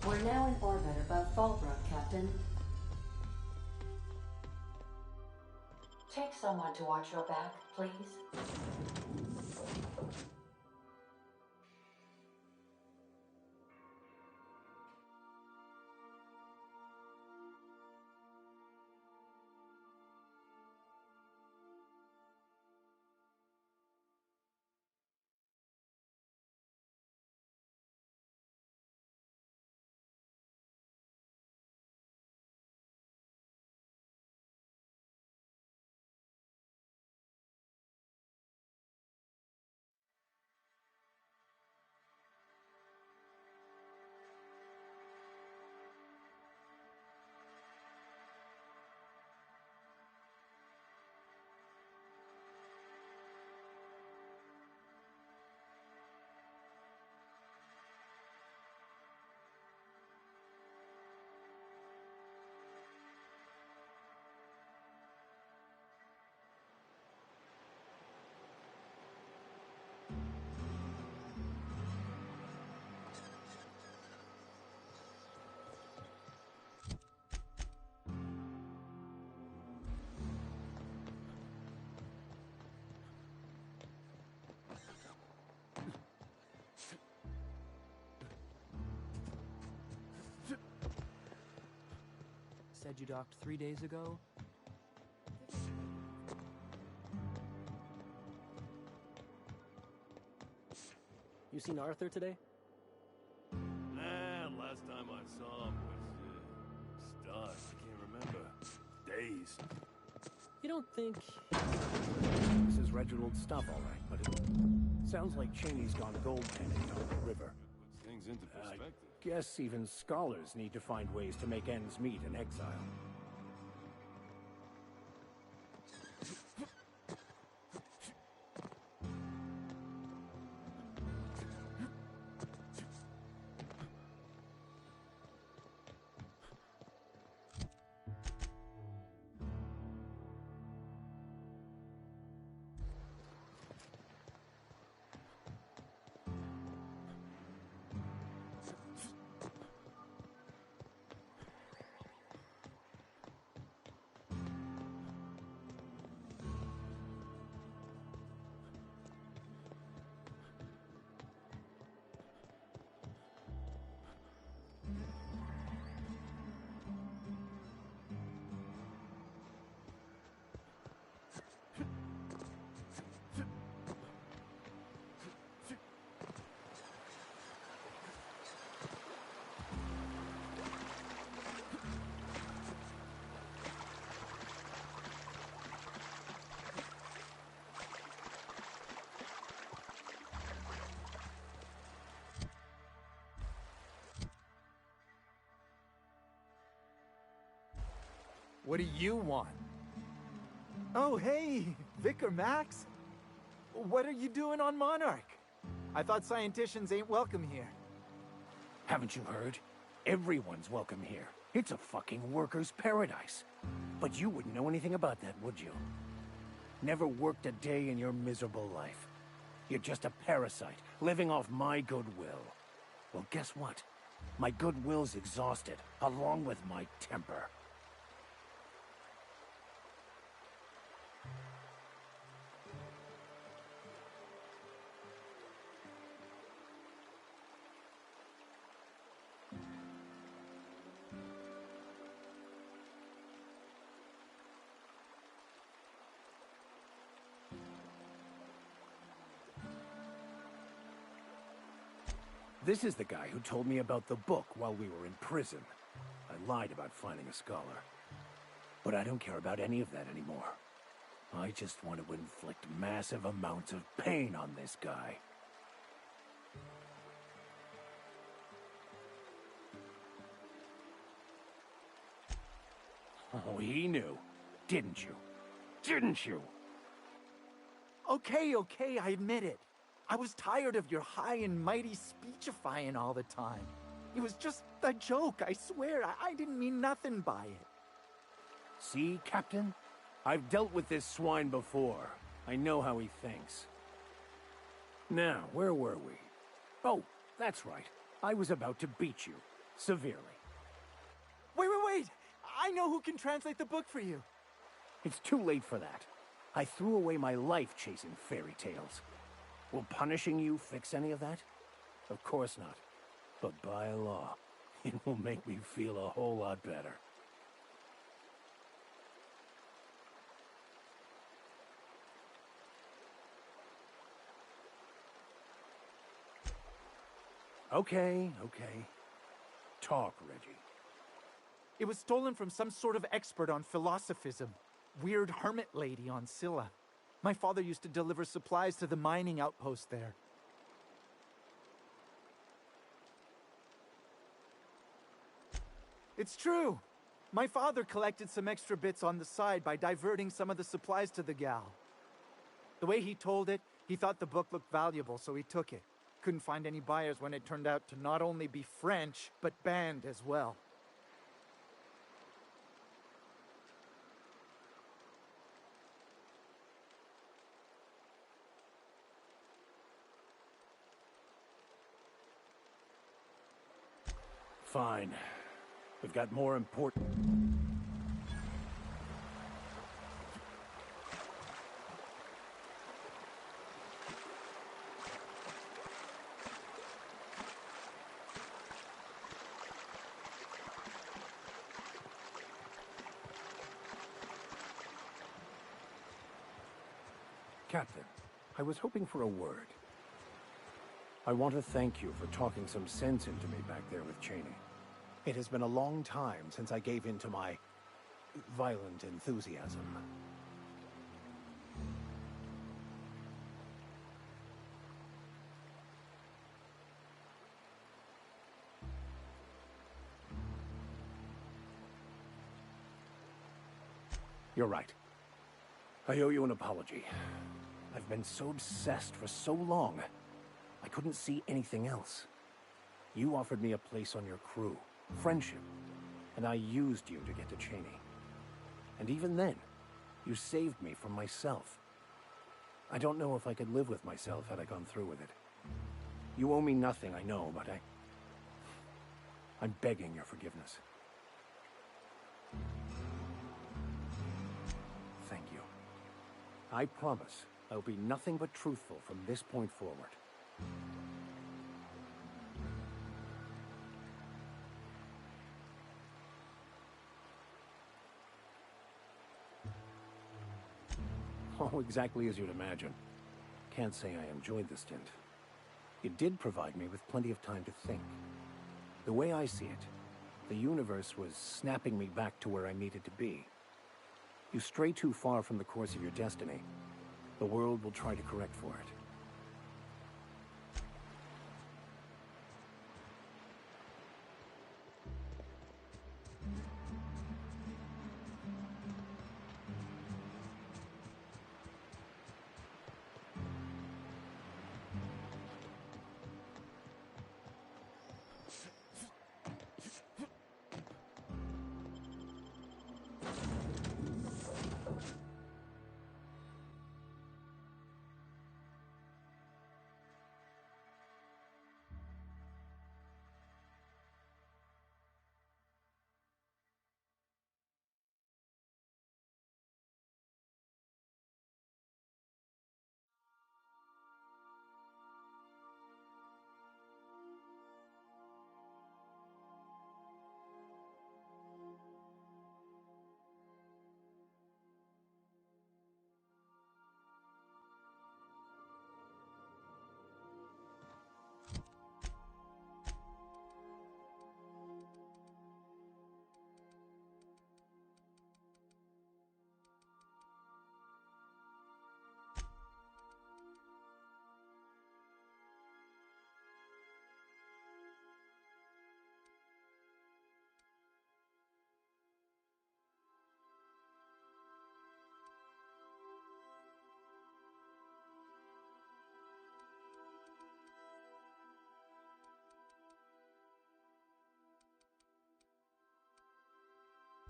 We're now in orbit above Fallbrook, Captain. Take someone to watch your back, please. Said you docked 3 days ago? You seen Arthur today? Nah, last time I saw him was, stars. I can't remember. Days. You don't think... This is Reginald's stuff, all right, but it sounds like Cheney's gone gold panning down the river. Puts things into perspective. Guess even scholars need to find ways to make ends meet in exile. What do you want? Oh, hey, Vicar Max. What are you doing on Monarch? I thought scienticians ain't welcome here. Haven't you heard? Everyone's welcome here. It's a fucking worker's paradise. But you wouldn't know anything about that, would you? Never worked a day in your miserable life. You're just a parasite, living off my goodwill. Well, guess what? My goodwill's exhausted, along with my temper. This is the guy who told me about the book while we were in prison. I lied about finding a scholar. But I don't care about any of that anymore. I just want to inflict massive amounts of pain on this guy. Oh, he knew. Didn't you? Didn't you? Okay, I admit it. I was tired of your high and mighty speechifying all the time. It was just a joke, I swear. I didn't mean nothing by it. See, Captain? I've dealt with this swine before. I know how he thinks. Now, where were we? Oh, that's right. I was about to beat you. Severely. Wait! I know who can translate the book for you. It's too late for that. I threw away my life chasing fairy tales. Will punishing you fix any of that? Of course not. But by law, it will make me feel a whole lot better. Okay. Talk, Reggie. It was stolen from some sort of expert on philosophism. Weird hermit lady on Scylla. My father used to deliver supplies to the mining outpost there. It's true. My father collected some extra bits on the side by diverting some of the supplies to the gal. The way he told it, he thought the book looked valuable, so he took it. Couldn't find any buyers when it turned out to not only be French, but banned as well. Fine. We've got more important... Captain, I was hoping for a word. I want to thank you for talking some sense into me back there with Cheney. It has been a long time since I gave in to my violent enthusiasm. You're right. I owe you an apology. I've been so obsessed for so long, I couldn't see anything else. You offered me a place on your crew, friendship, and I used you to get to Cheney. And even then, you saved me from myself. I don't know if I could live with myself had I gone through with it. You owe me nothing, I know, but I'm begging your forgiveness. Thank you. I promise I'll be nothing but truthful from this point forward. Oh, exactly as you'd imagine. Can't say I enjoyed the stint. It did provide me with plenty of time to think. The way I see it, the universe was snapping me back to where I needed to be. You stray too far from the course of your destiny, the world will try to correct for it.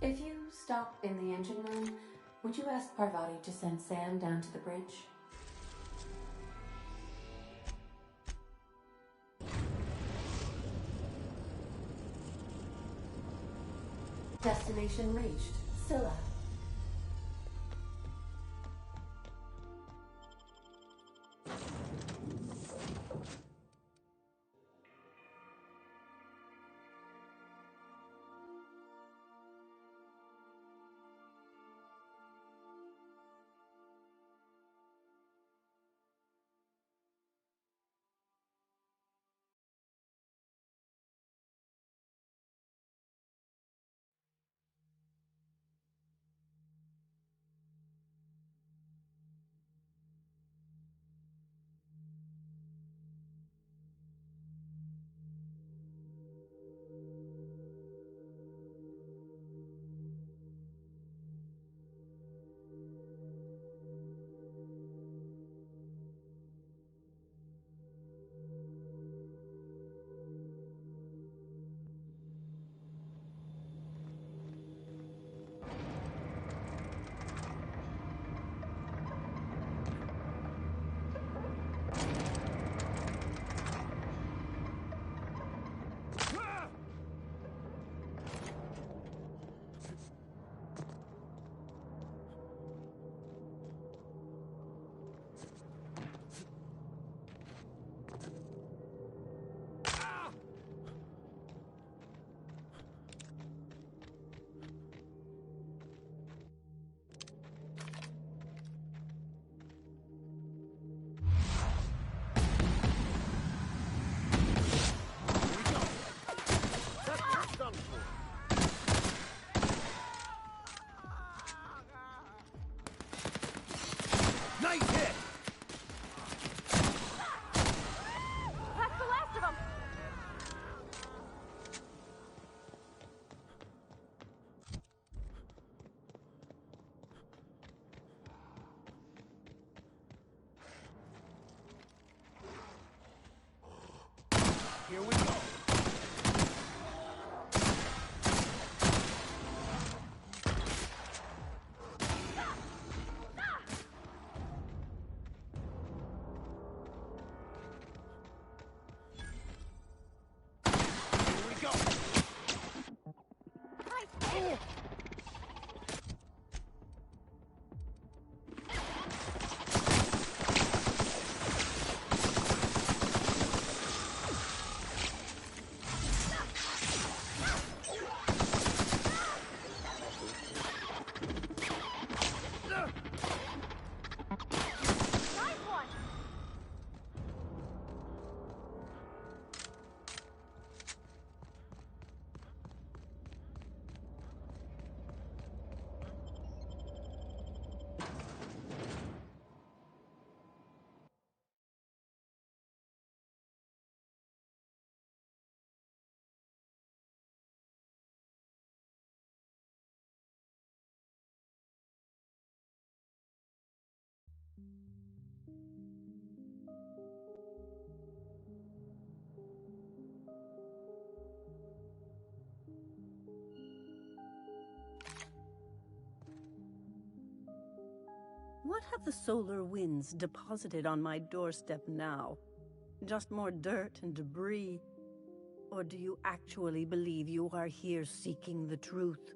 If you stop in the engine room, would you ask Parvati to send Sam down to the bridge? Destination reached. Scylla. Nice hit! That's the last of them! Here we go. What have the solar winds deposited on my doorstep now? Just more dirt and debris? Or do you actually believe you are here seeking the truth?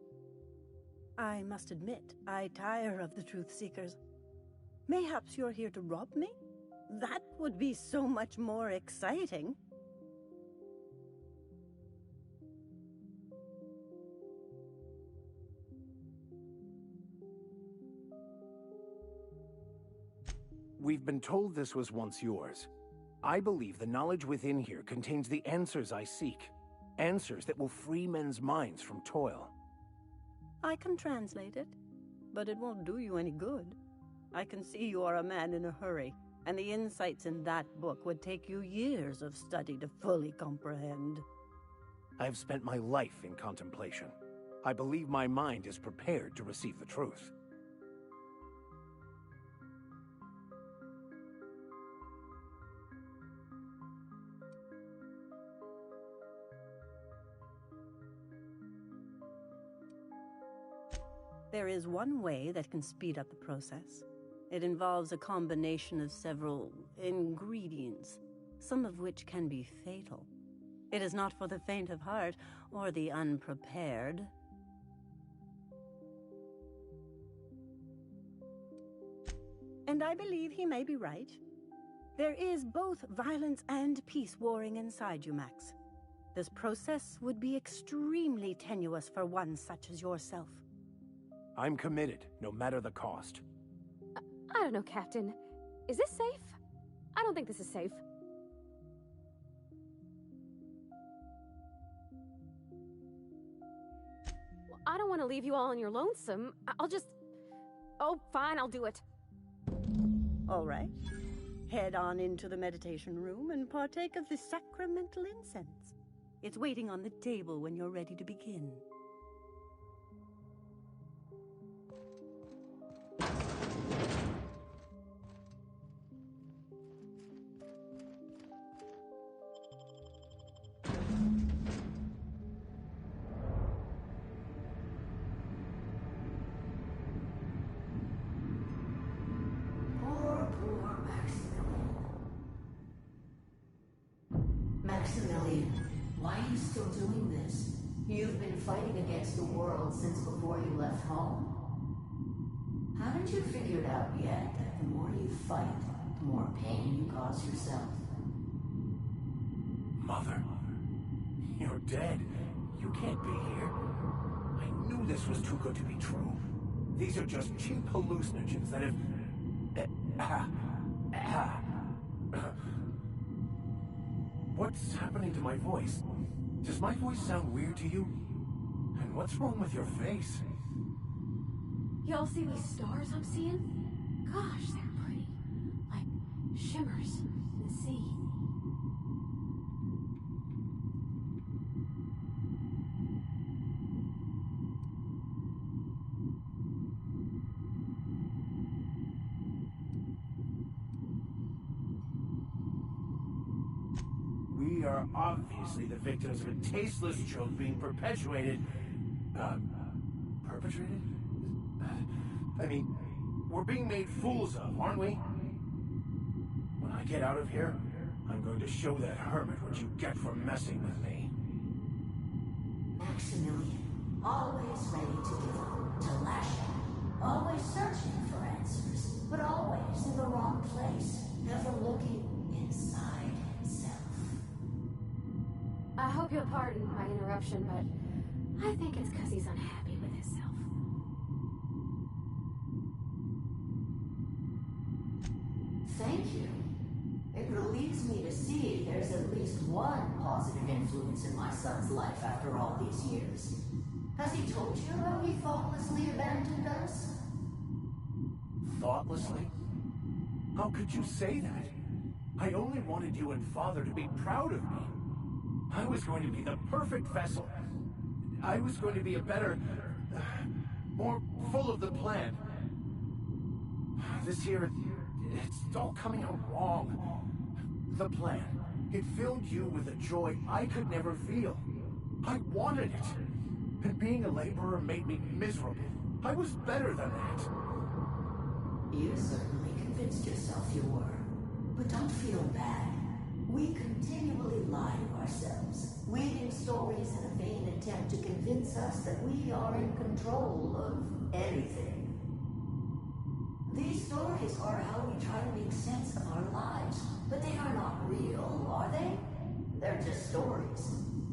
I must admit, I tire of the truth seekers. Mayhaps you're here to rob me? That would be so much more exciting. We've been told this was once yours. I believe the knowledge within here contains the answers I seek. Answers that will free men's minds from toil. I can translate it, but it won't do you any good. I can see you are a man in a hurry, and the insights in that book would take you years of study to fully comprehend. I've spent my life in contemplation. I believe my mind is prepared to receive the truth. There is one way that can speed up the process. It involves a combination of several ingredients, some of which can be fatal. It is not for the faint of heart or the unprepared. And I believe he may be right. There is both violence and peace warring inside you, Max. This process would be extremely tenuous for one such as yourself. I'm committed, no matter the cost. I don't know, Captain. Is this safe? I don't think this is safe. I don't want to leave you all on your lonesome. I'll just... Oh, fine, I'll do it. All right. Head on into the meditation room and partake of the sacramental incense. It's waiting on the table when you're ready to begin. Poor Maximilian, why are you still doing this? You've been fighting against the world since before you left home. Haven't you figured out yet that the more you fight, the more pain you cause yourself? Mother, you're dead. You can't be here. I knew this was too good to be true. These are just cheap hallucinogens that have... What's happening to my voice? Does my voice sound weird to you? And what's wrong with your face? Y'all see these stars I'm seeing? Gosh, they're pretty. Like shimmers in the sea. We are obviously the victims of a tasteless joke being perpetuated. Perpetrated? I mean, we're being made fools of, aren't we? When I get out of here, I'm going to show that hermit what you get for messing with me. Maximilian, always ready to give up, to lash out, always searching for answers, but always in the wrong place, never looking inside himself. I hope you'll pardon my interruption, but I think it's because he's unhappy with himself. Thank you. It relieves me to see there's at least one positive influence in my son's life after all these years. Has he told you how he thoughtlessly abandoned us? Thoughtlessly? How could you say that? I only wanted you and Father to be proud of me. I was going to be the perfect vessel. I was going to be a better, more full of the plan. This year, it's all coming out wrong. The plan, it filled you with a joy I could never feel. I wanted it. And being a laborer made me miserable. I was better than that. You certainly convinced yourself you were. But don't feel bad. We continually lie to ourselves, weaving stories in a vain attempt to convince us that we are in control of anything. These stories are how we try to make sense of our lives, but they are not real, are they? They're just stories.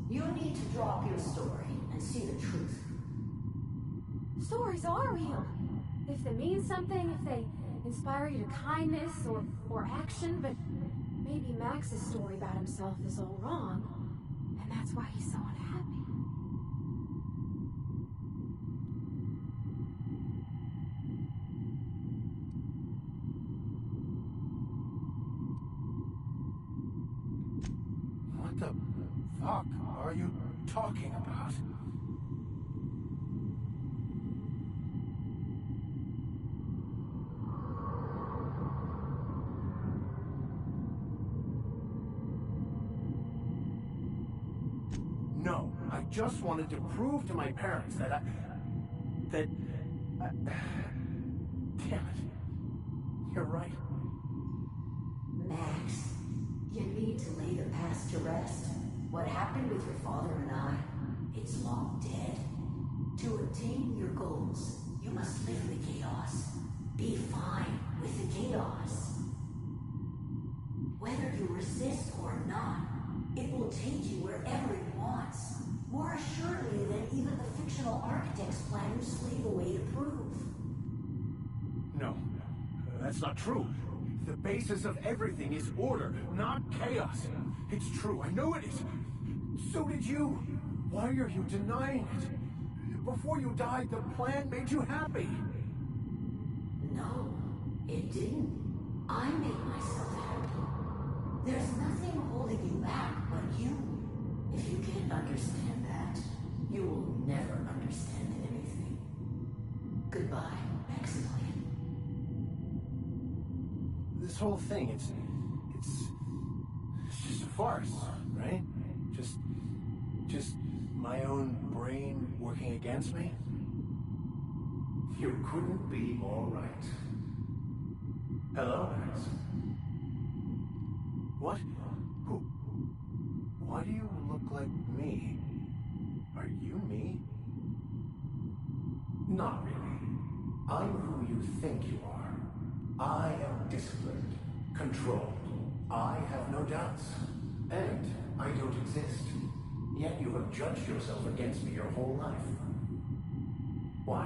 You need to drop your story and see the truth. Stories are real. If they mean something, if they inspire you to kindness or action, but maybe Max's story about himself is all wrong, and that's why he's so unhappy. What the fuck are you talking about? No, I just wanted to prove to my parents that damn it. You're right. Max, you need to lay the past to rest. What happened with your father and I, it's long dead. To attain your goals, you must live the chaos. Be fine with the chaos. Whether you resist or not, it will take you wherever it wants. More assuredly than even the fictional architect's plan you slave away to prove. No, that's not true. The basis of everything is order, not chaos. It's true, I know it is. So did you. Why are you denying it? Before you died, the plan made you happy. No, it didn't. I made myself happy. There's nothing holding you back but you. If you can't understand that, you will never understand anything. Goodbye, Maximilian. This whole thing, it's just a farce, right? Just my own brain working against me? You couldn't be more right. Hello, Max. What? Who? Why do you look like me? Are you me? Not really. I'm who you think you are. I am disciplined, controlled. I have no doubts. And I don't exist. Yet you have judged yourself against me your whole life. Why?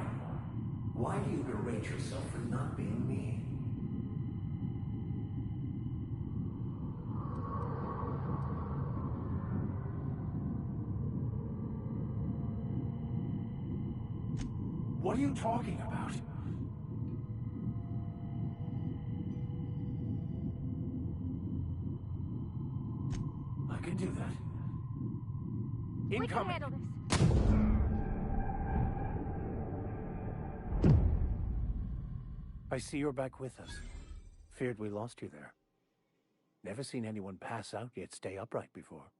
Why do you berate yourself for not being me? What are you talking about? I can do that. We can Incoming. handle this. I see you're back with us. Feared we lost you there. Never seen anyone pass out yet stay upright before.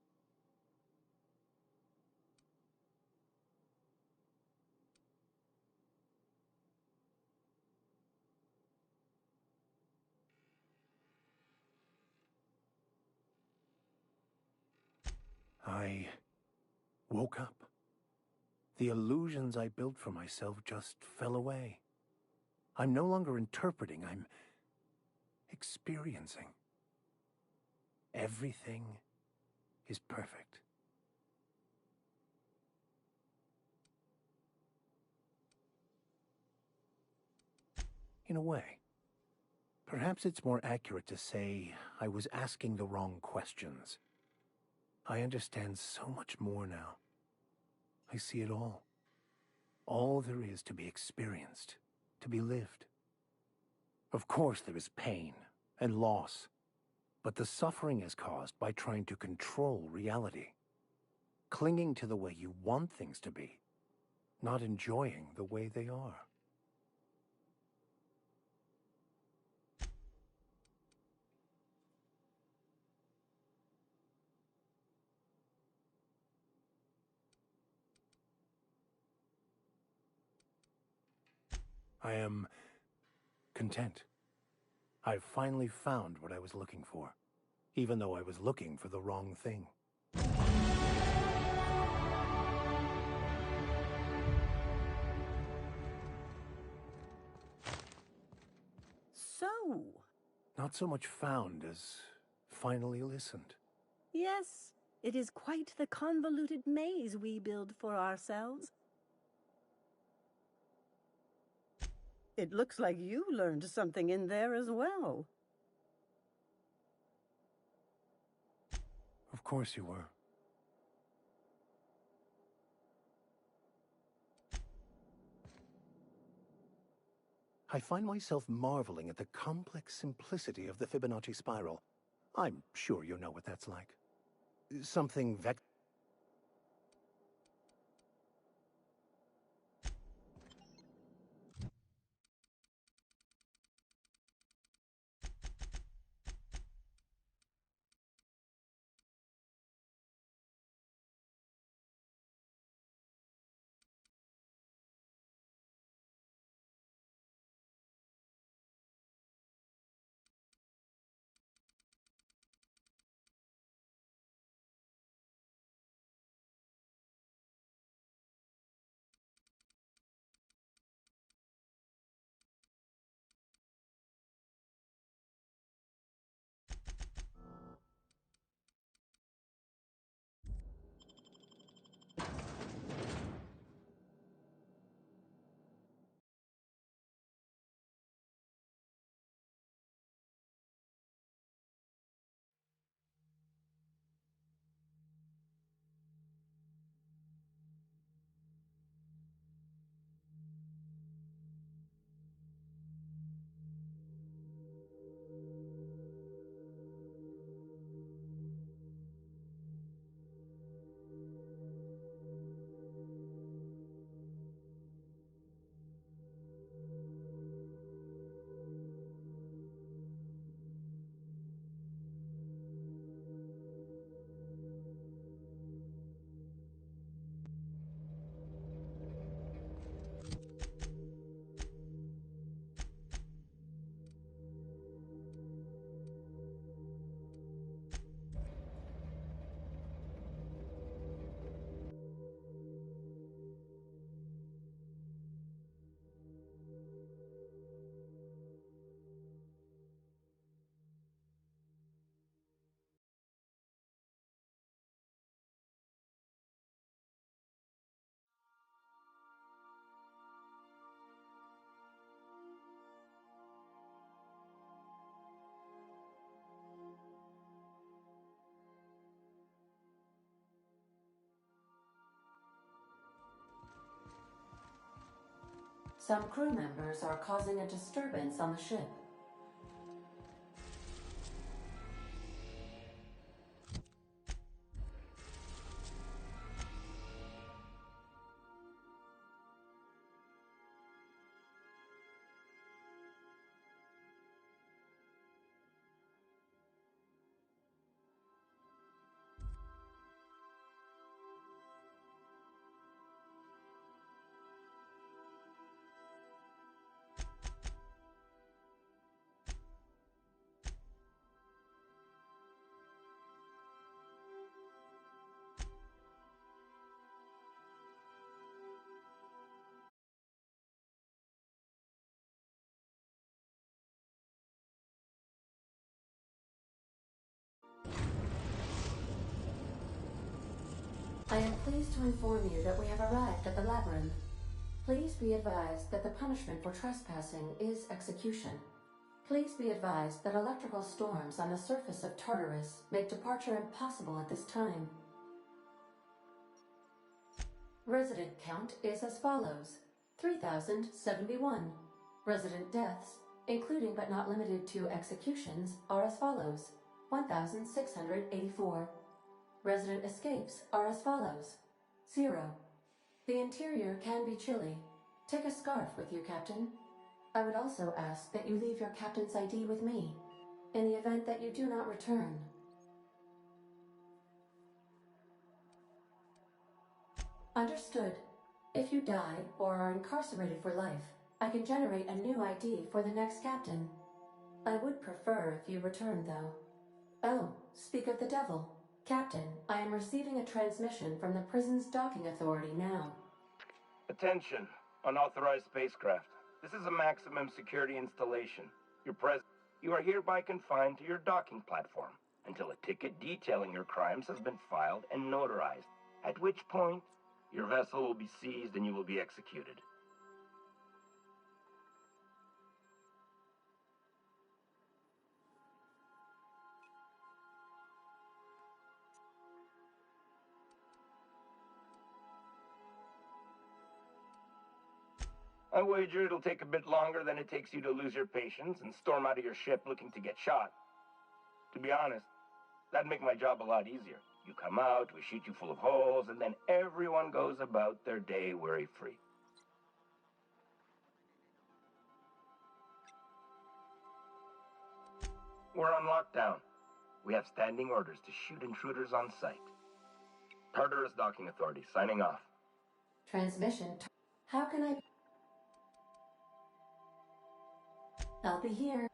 I woke up. The illusions I built for myself just fell away. I'm no longer interpreting, I'm experiencing. Everything is perfect. In a way. Perhaps it's more accurate to say I was asking the wrong questions. I understand so much more now. I see it all. All there is to be experienced, to be lived. Of course there is pain and loss, but the suffering is caused by trying to control reality, clinging to the way you want things to be, not enjoying the way they are. I am content. I've finally found what I was looking for, even though I was looking for the wrong thing. So, Not so much found as finally listened. yes, it is quite the convoluted maze we build for ourselves. It looks like you learned something in there as well. Of course you were. I find myself marveling at the complex simplicity of the Fibonacci spiral. I'm sure you know what that's like. Something Some crew members are causing a disturbance on the ship. I am pleased to inform you that we have arrived at the labyrinth. Please be advised that the punishment for trespassing is execution. Please be advised that electrical storms on the surface of Tartarus make departure impossible at this time. Resident count is as follows: 3,071. Resident deaths, including but not limited to executions, are as follows: 1,684. Resident escapes are as follows: 0. The interior can be chilly. Take a scarf with you, Captain. I would also ask that you leave your captain's ID with me, in the event that you do not return. Understood. If you die or are incarcerated for life, I can generate a new ID for the next captain. I would prefer if you return, though. Oh, speak of the devil. Captain, I am receiving a transmission from the prison's docking authority now. Attention, unauthorized spacecraft. This is a maximum security installation. You are hereby confined to your docking platform until a ticket detailing your crimes has been filed and notarized, at which point your vessel will be seized and you will be executed. I wager it'll take a bit longer than it takes you to lose your patience and storm out of your ship looking to get shot. To be honest, that'd make my job a lot easier. You come out, we shoot you full of holes, and then everyone goes about their day worry-free. We're on lockdown. We have standing orders to shoot intruders on sight. Tartarus Docking Authority, signing off. Transmission. How can I... I'll be here.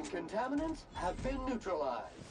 Foreign contaminants have been neutralized.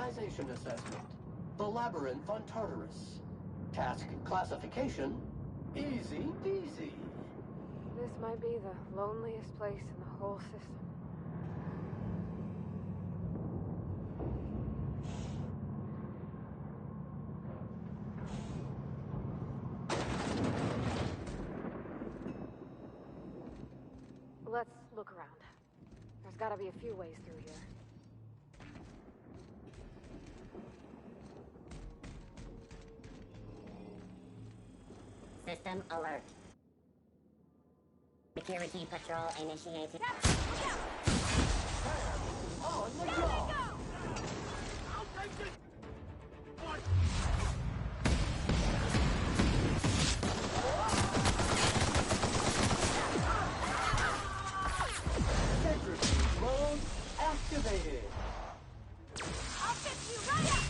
Organization assessment. The Labyrinth on Tartarus. Task classification, easy peasy. This might be the loneliest place in the whole system. Let's look around. There's gotta be a few ways through here. System alert. Security patrol initiated. On the go! Sentry drone activated. I'll fix you right up!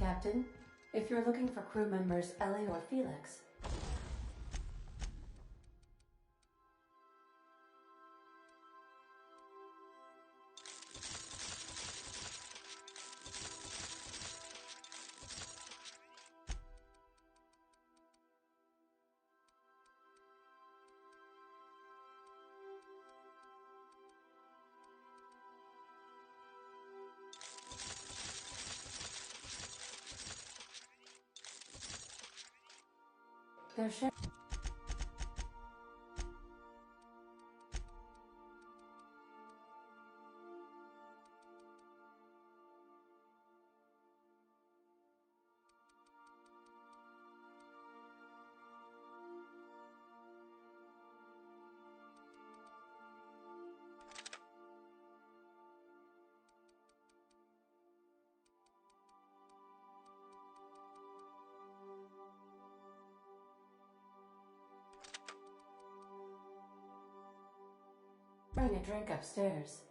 Captain. If you're looking for crew members Ellie or Felix, they're sharing. Bring a drink upstairs.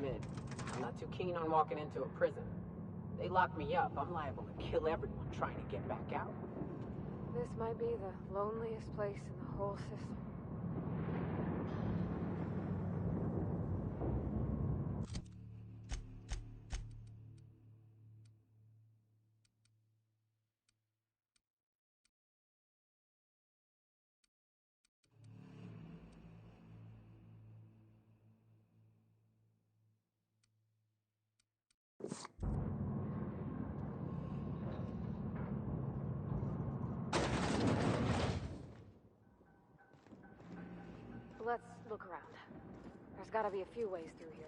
admit, I'm not too keen on walking into a prison. They lock me up, I'm liable to kill everyone trying to get back out. This might be the loneliest place in the whole system. Let's look around. There's gotta be a few ways through here.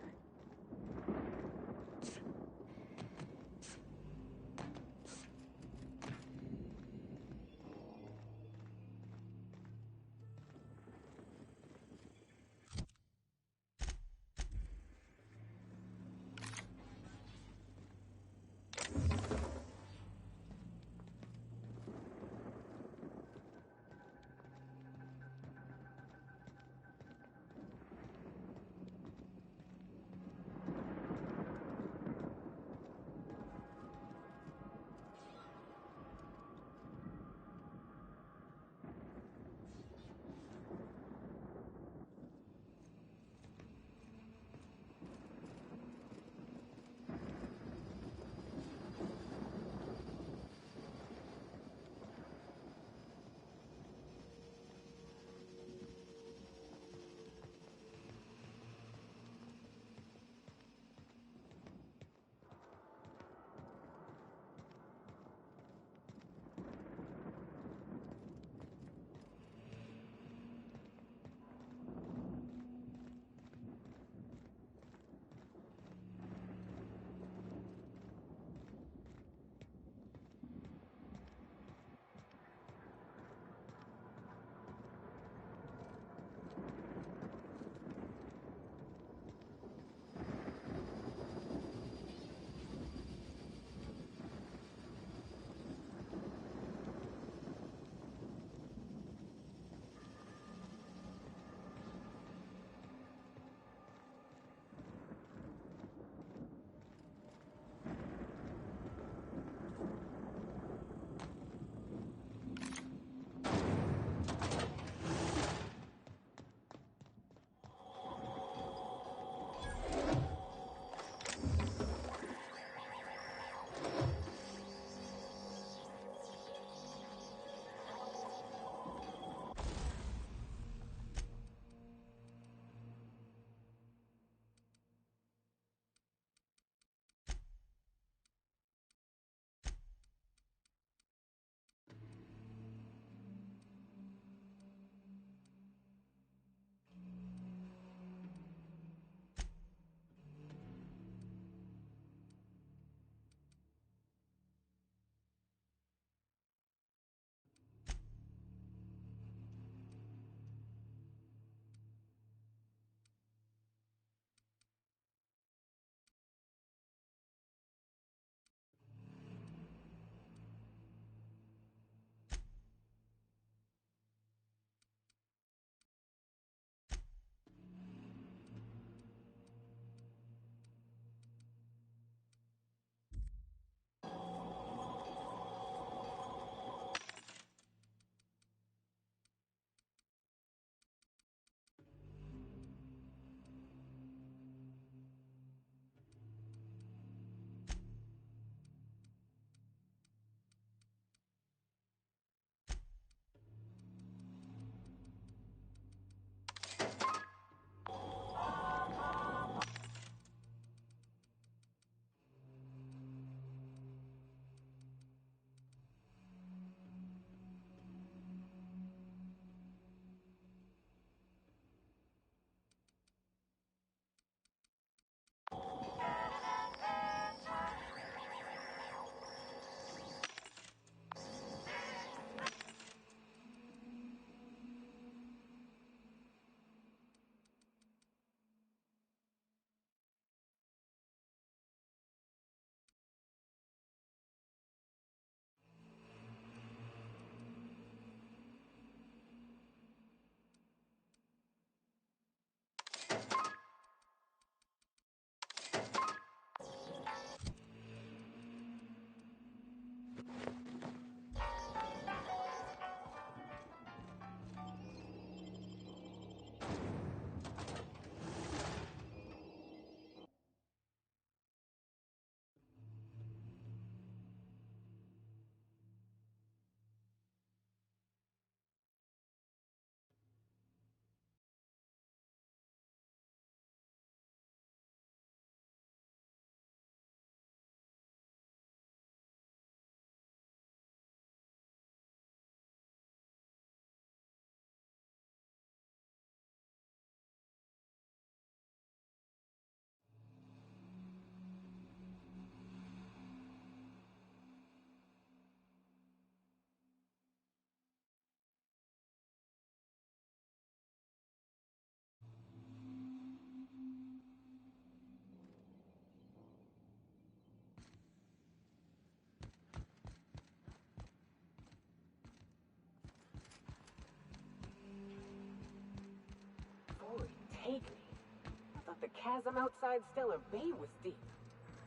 the chasm outside Stellar Bay was deep.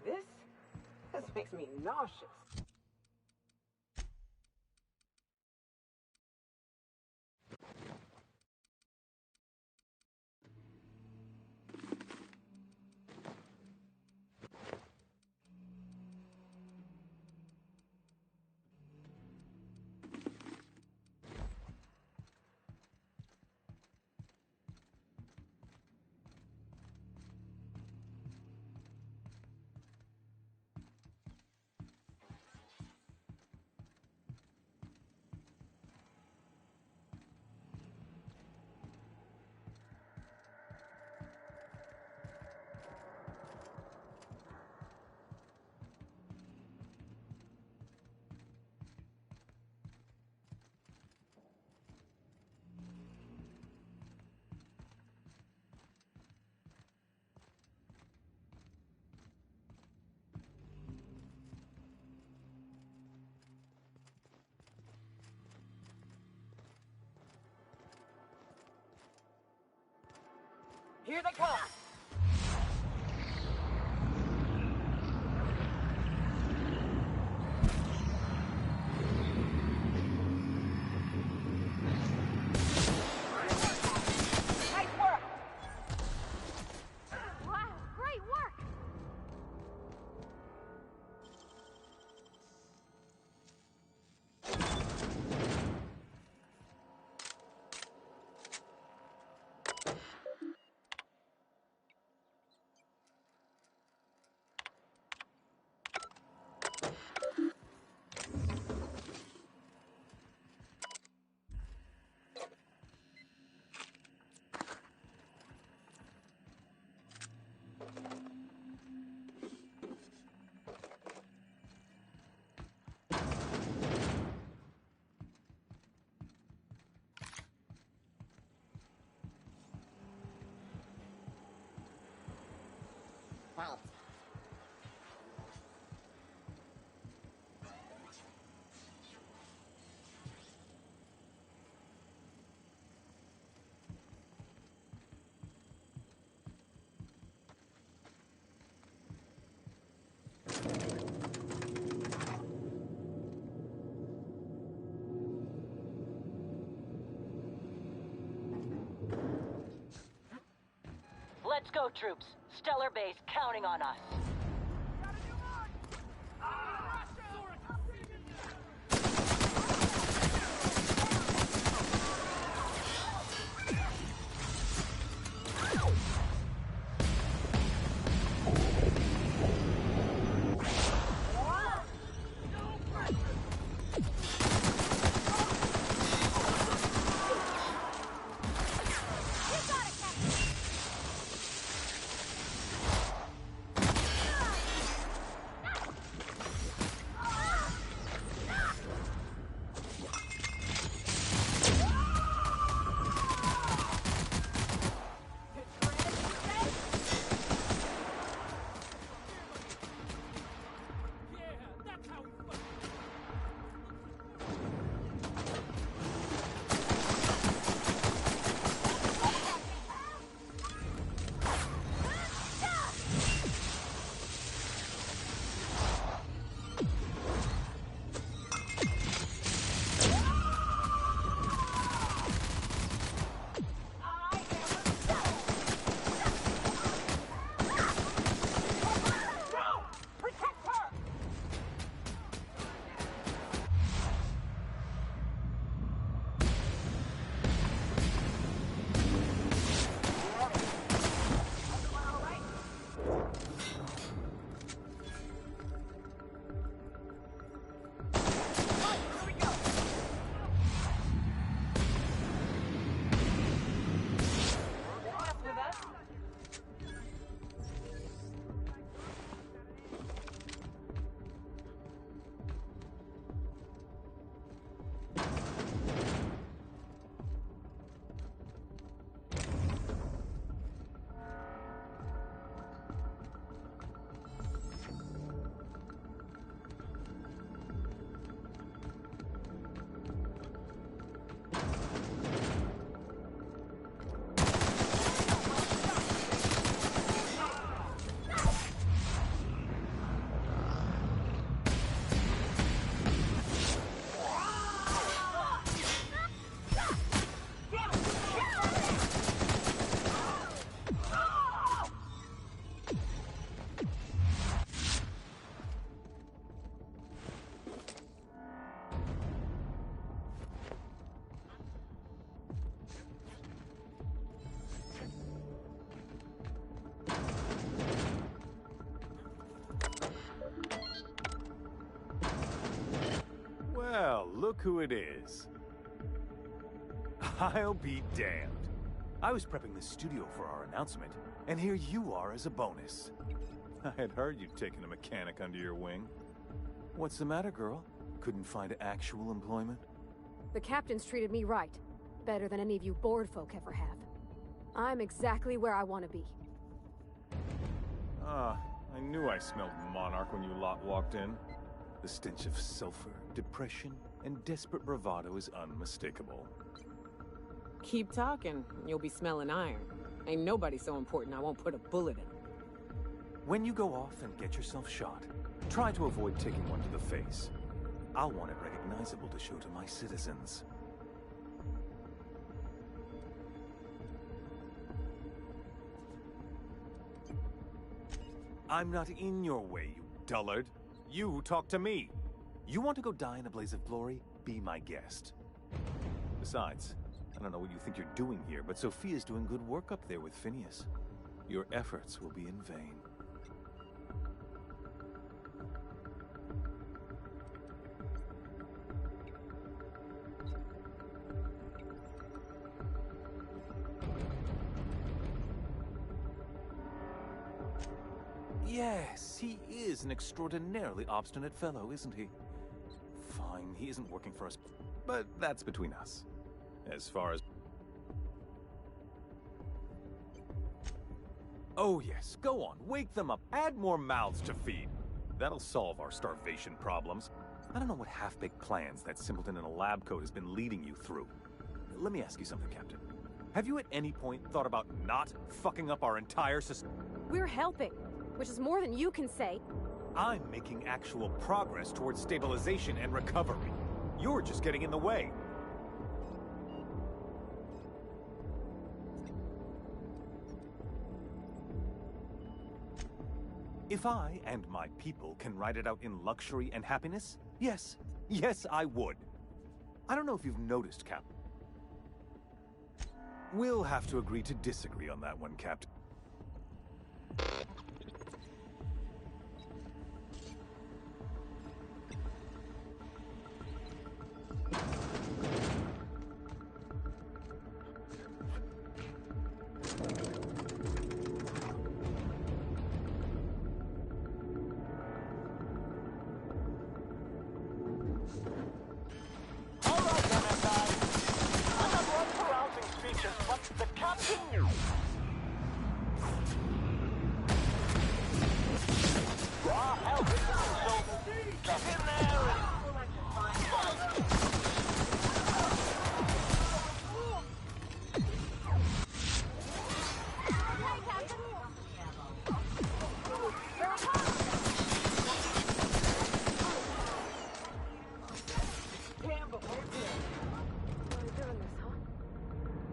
This makes me nauseous. Here they come! Nice work! Wow, great work! Right. Let's go, troops. Stellar Base counting on us. look who it is. I'll be damned. I was prepping the studio for our announcement, and here you are as a bonus. I had heard you'd taken a mechanic under your wing. What's the matter, girl? Couldn't find actual employment? The captain's treated me right. Better than any of you bored folk ever have. I'm exactly where I want to be. Ah, I knew I smelled Monarch when you lot walked in. The stench of sulfur, depression, and desperate bravado is unmistakable. Keep talking, you'll be smelling iron. Ain't nobody so important I won't put a bullet in. When you go off and get yourself shot, try to avoid taking one to the face. I'll want it recognizable to show to my citizens. I'm not in your way, you dullard. You talk to me. You want to go die in a blaze of glory? Be my guest. Besides, I don't know what you think you're doing here, but Sophia's doing good work up there with Phineas. Your efforts will be in vain. Yes, he is an extraordinarily obstinate fellow, isn't he? Fine, he isn't working for us, but that's between us. As far as... Oh yes, go on, wake them up, add more mouths to feed. That'll solve our starvation problems. I don't know what half-baked plans that simpleton in a lab coat has been leading you through. Let me ask you something, Captain. Have you at any point thought about not fucking up our entire system? We're helping, which is more than you can say. I'm making actual progress towards stabilization and recovery. You're just getting in the way. If I and my people can ride it out in luxury and happiness, yes, I would. I don't know if you've noticed, Cap. We'll have to agree to disagree on that one, Captain.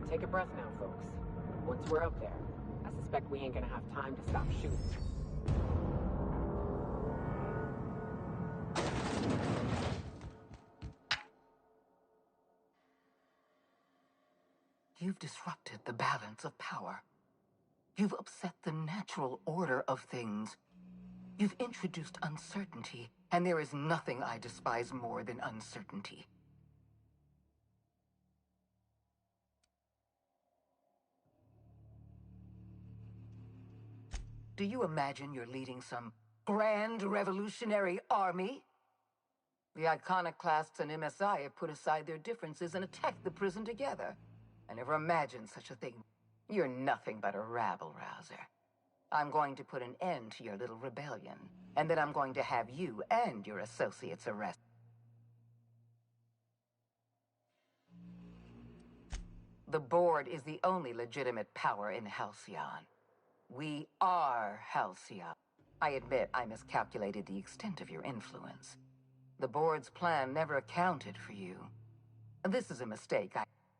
Take a breath now, folks. Once we're up there, I suspect we ain't gonna have time to stop shooting. You've disrupted the balance of power. You've upset the natural order of things. You've introduced uncertainty, and there is nothing I despise more than uncertainty. Do you imagine you're leading some grand revolutionary army? The iconoclasts and MSI have put aside their differences and attacked the prison together. I never imagined such a thing. You're nothing but a rabble-rouser. I'm going to put an end to your little rebellion, and then I'm going to have you and your associates arrested. The board is the only legitimate power in Halcyon. We are Halcyon. I admit I miscalculated the extent of your influence. The board's plan never accounted for you. This is a mistake.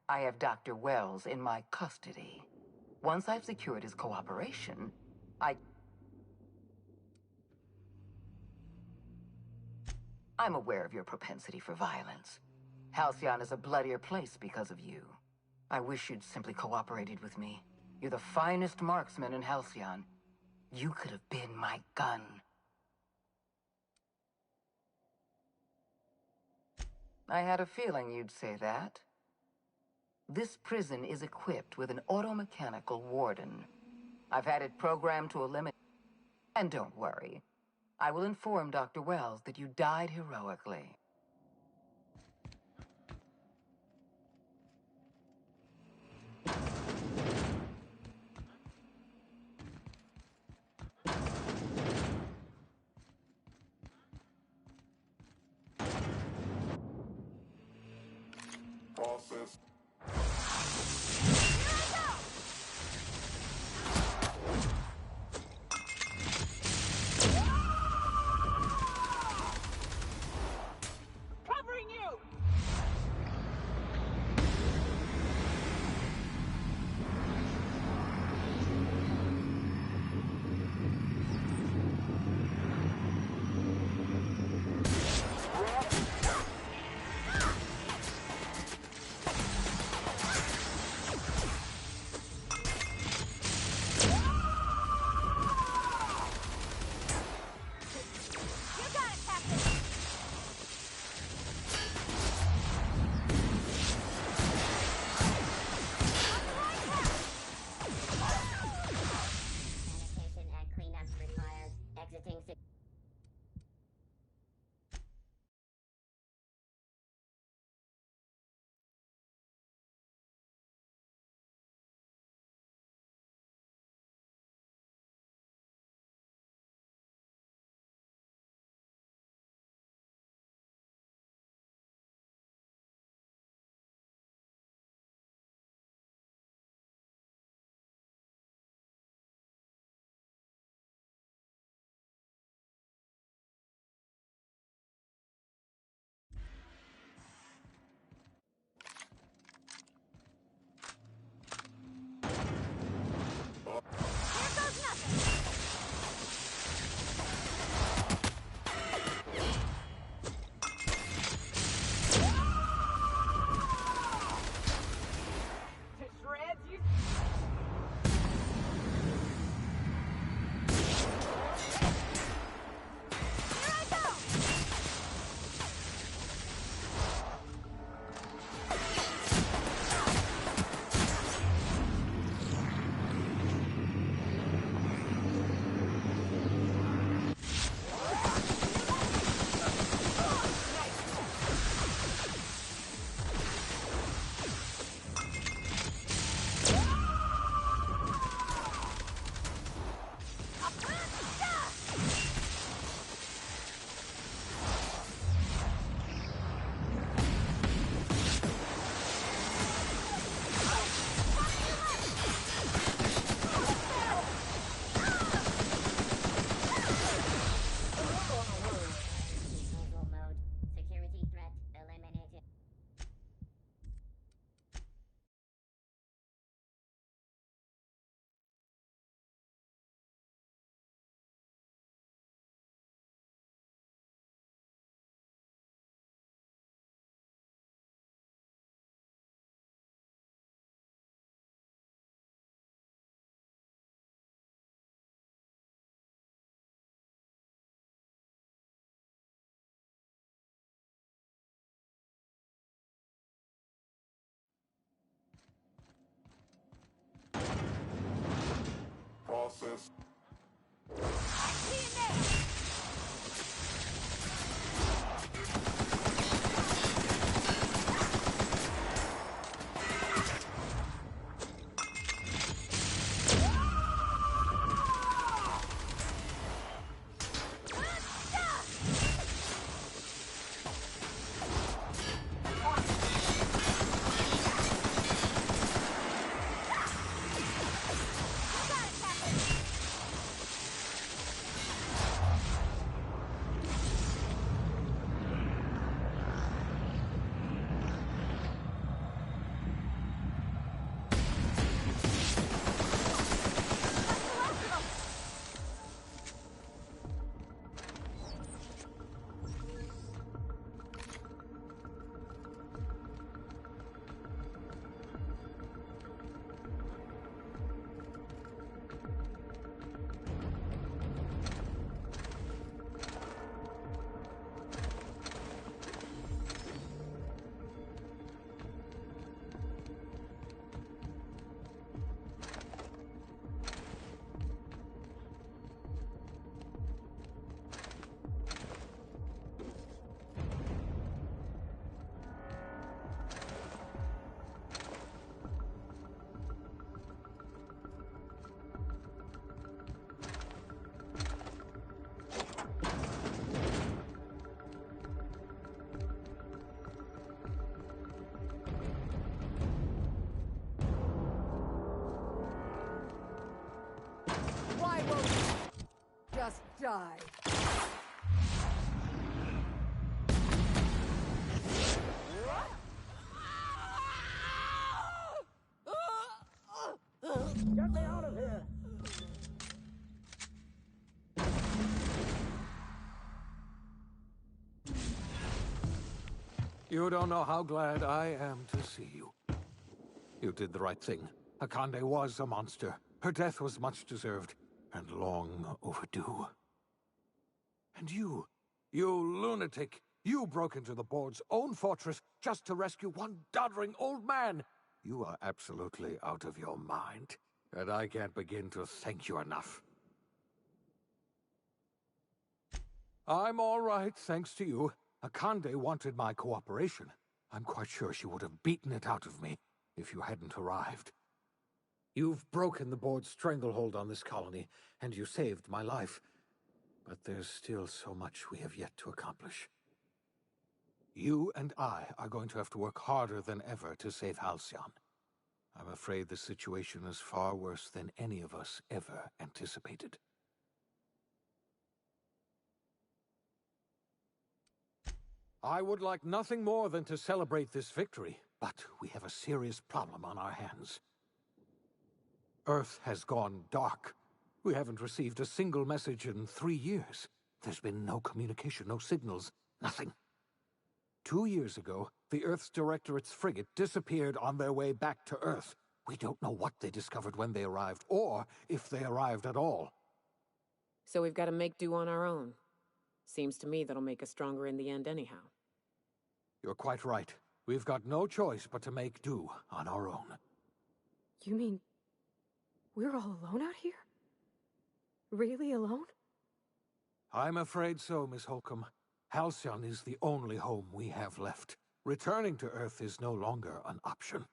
I have Dr. Wells in my custody. Once I've secured his cooperation, I'm aware of your propensity for violence. Halcyon is a bloodier place because of you. I wish you'd simply cooperated with me. You're the finest marksman in Halcyon. You could have been my gun. I had a feeling you'd say that. This prison is equipped with an automechanical warden. I've had it programmed to eliminate... And don't worry. I will inform Dr. Wells that you died heroically. Process. Covering you! Sanitation and cleanup required. Exiting. Process. die. Get me out of here! You don't know how glad I am to see you. You did the right thing. Akande was a monster. Her death was much deserved, and long overdue. And you lunatic, you broke into the board's own fortress just to rescue one doddering old man. You are absolutely out of your mind, and I can't begin to thank you enough. I'm all right, thanks to you. Akande wanted my cooperation. I'm quite sure she would have beaten it out of me if you hadn't arrived. You've broken the board's stranglehold on this colony, and you saved my life. But there's still so much we have yet to accomplish. You and I are going to have to work harder than ever to save Halcyon. I'm afraid the situation is far worse than any of us ever anticipated. I would like nothing more than to celebrate this victory, but we have a serious problem on our hands. Earth has gone dark. We haven't received a single message in 3 years. There's been no communication, no signals, nothing. 2 years ago, the Earth's Directorate's frigate disappeared on their way back to Earth. We don't know what they discovered when they arrived, or if they arrived at all. So we've got to make do on our own. Seems to me that'll make us stronger in the end anyhow. You're quite right. We've got no choice but to make do on our own. You mean we're all alone out here? Really alone? I'm afraid so, Miss Holcomb. Halcyon is the only home we have left. Returning to Earth is no longer an option.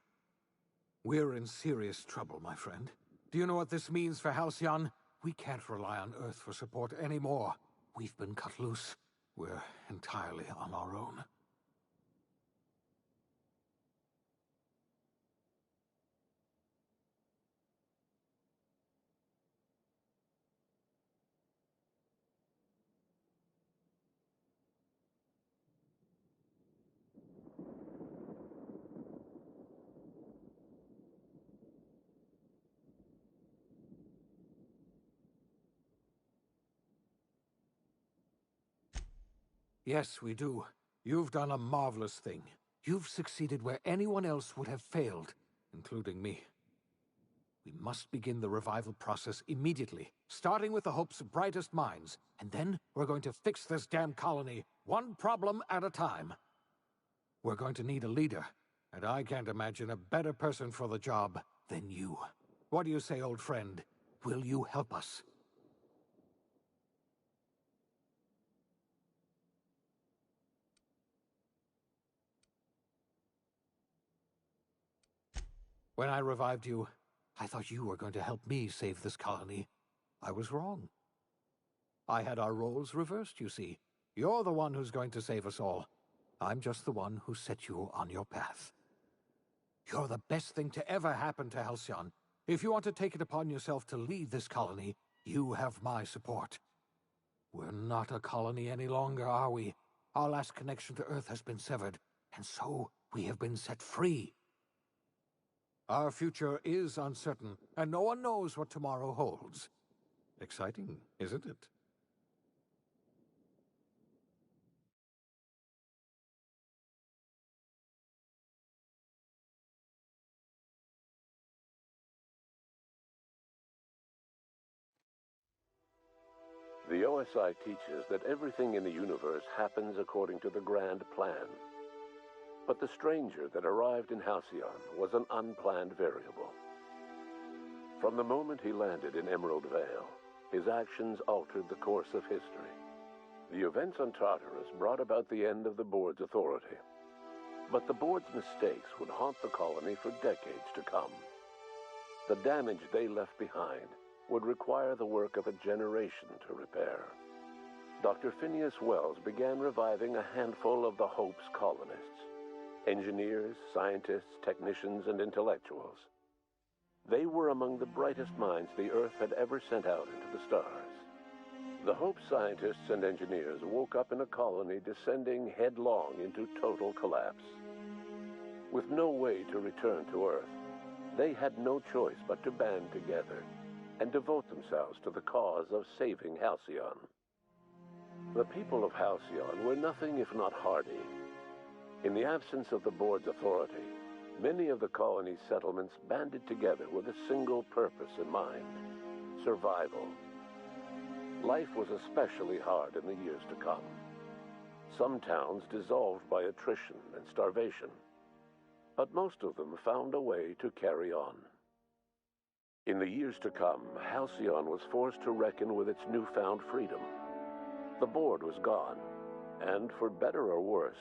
We're in serious trouble, my friend. Do you know what this means for Halcyon? We can't rely on Earth for support anymore. We've been cut loose. We're entirely on our own. Yes, we do. You've done a marvelous thing. You've succeeded where anyone else would have failed, including me. We must begin the revival process immediately, starting with the Hope's brightest minds, and then we're going to fix this damn colony, one problem at a time. We're going to need a leader, and I can't imagine a better person for the job than you. What do you say, old friend? Will you help us? When I revived you, I thought you were going to help me save this colony. I was wrong. I had our roles reversed, you see. You're the one who's going to save us all. I'm just the one who set you on your path. You're the best thing to ever happen to Halcyon. If you want to take it upon yourself to lead this colony, you have my support. We're not a colony any longer, are we? Our last connection to Earth has been severed, and so we have been set free. Our future is uncertain, and no one knows what tomorrow holds. Exciting, isn't it? The OSI teaches that everything in the universe happens according to the grand plan. But the stranger that arrived in Halcyon was an unplanned variable. From the moment he landed in Emerald Vale, his actions altered the course of history. The events on Tartarus brought about the end of the board's authority. But the board's mistakes would haunt the colony for decades to come. The damage they left behind would require the work of a generation to repair. Dr. Phineas Wells began reviving a handful of the Hope's colonists. Engineers, scientists, technicians, and intellectuals. They were among the brightest minds the Earth had ever sent out into the stars. The Hope scientists and engineers woke up in a colony descending headlong into total collapse. With no way to return to Earth, they had no choice but to band together and devote themselves to the cause of saving Halcyon. The people of Halcyon were nothing if not hardy. In the absence of the board's authority, many of the colony's settlements banded together with a single purpose in mind: survival. Life was especially hard in the years to come. Some towns dissolved by attrition and starvation, but most of them found a way to carry on. In the years to come, Halcyon was forced to reckon with its newfound freedom. The board was gone, and for better or worse,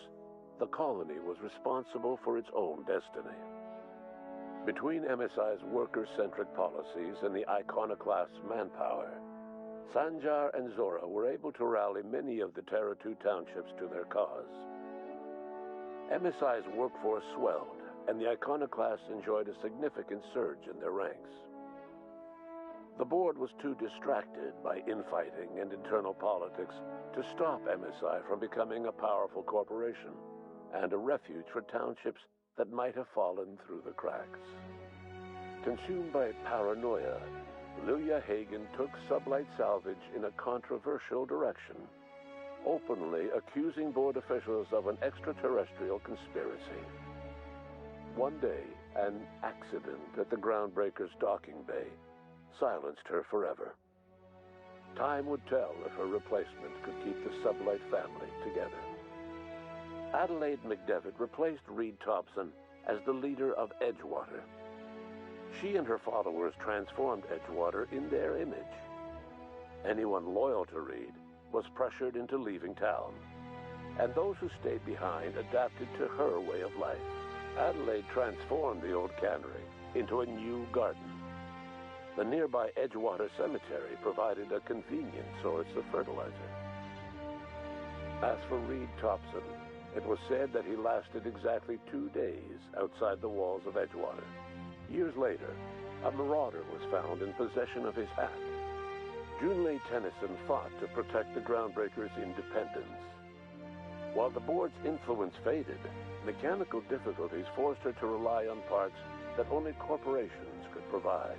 the colony was responsible for its own destiny. Between MSI's worker-centric policies and the iconoclast's manpower, Sanjar and Zora were able to rally many of the Terra 2 townships to their cause. MSI's workforce swelled, and the iconoclasts enjoyed a significant surge in their ranks. The board was too distracted by infighting and internal politics to stop MSI from becoming a powerful corporation and a refuge for townships that might have fallen through the cracks. Consumed by paranoia, Lilia Hagen took Sublight Salvage in a controversial direction, openly accusing board officials of an extraterrestrial conspiracy. One day, an accident at the Groundbreaker's docking bay silenced her forever. Time would tell if her replacement could keep the Sublight family together. Adelaide McDevitt replaced Reed Thompson as the leader of Edgewater. She and her followers transformed Edgewater in their image. Anyone loyal to Reed was pressured into leaving town, and those who stayed behind adapted to her way of life. Adelaide transformed the old cannery into a new garden. The nearby Edgewater Cemetery provided a convenient source of fertilizer. As for Reed Thompson, it was said that he lasted exactly 2 days outside the walls of Edgewater. Years later, a marauder was found in possession of his hat. Junlei Tennyson fought to protect the Groundbreaker's independence. While the board's influence faded, mechanical difficulties forced her to rely on parts that only corporations could provide.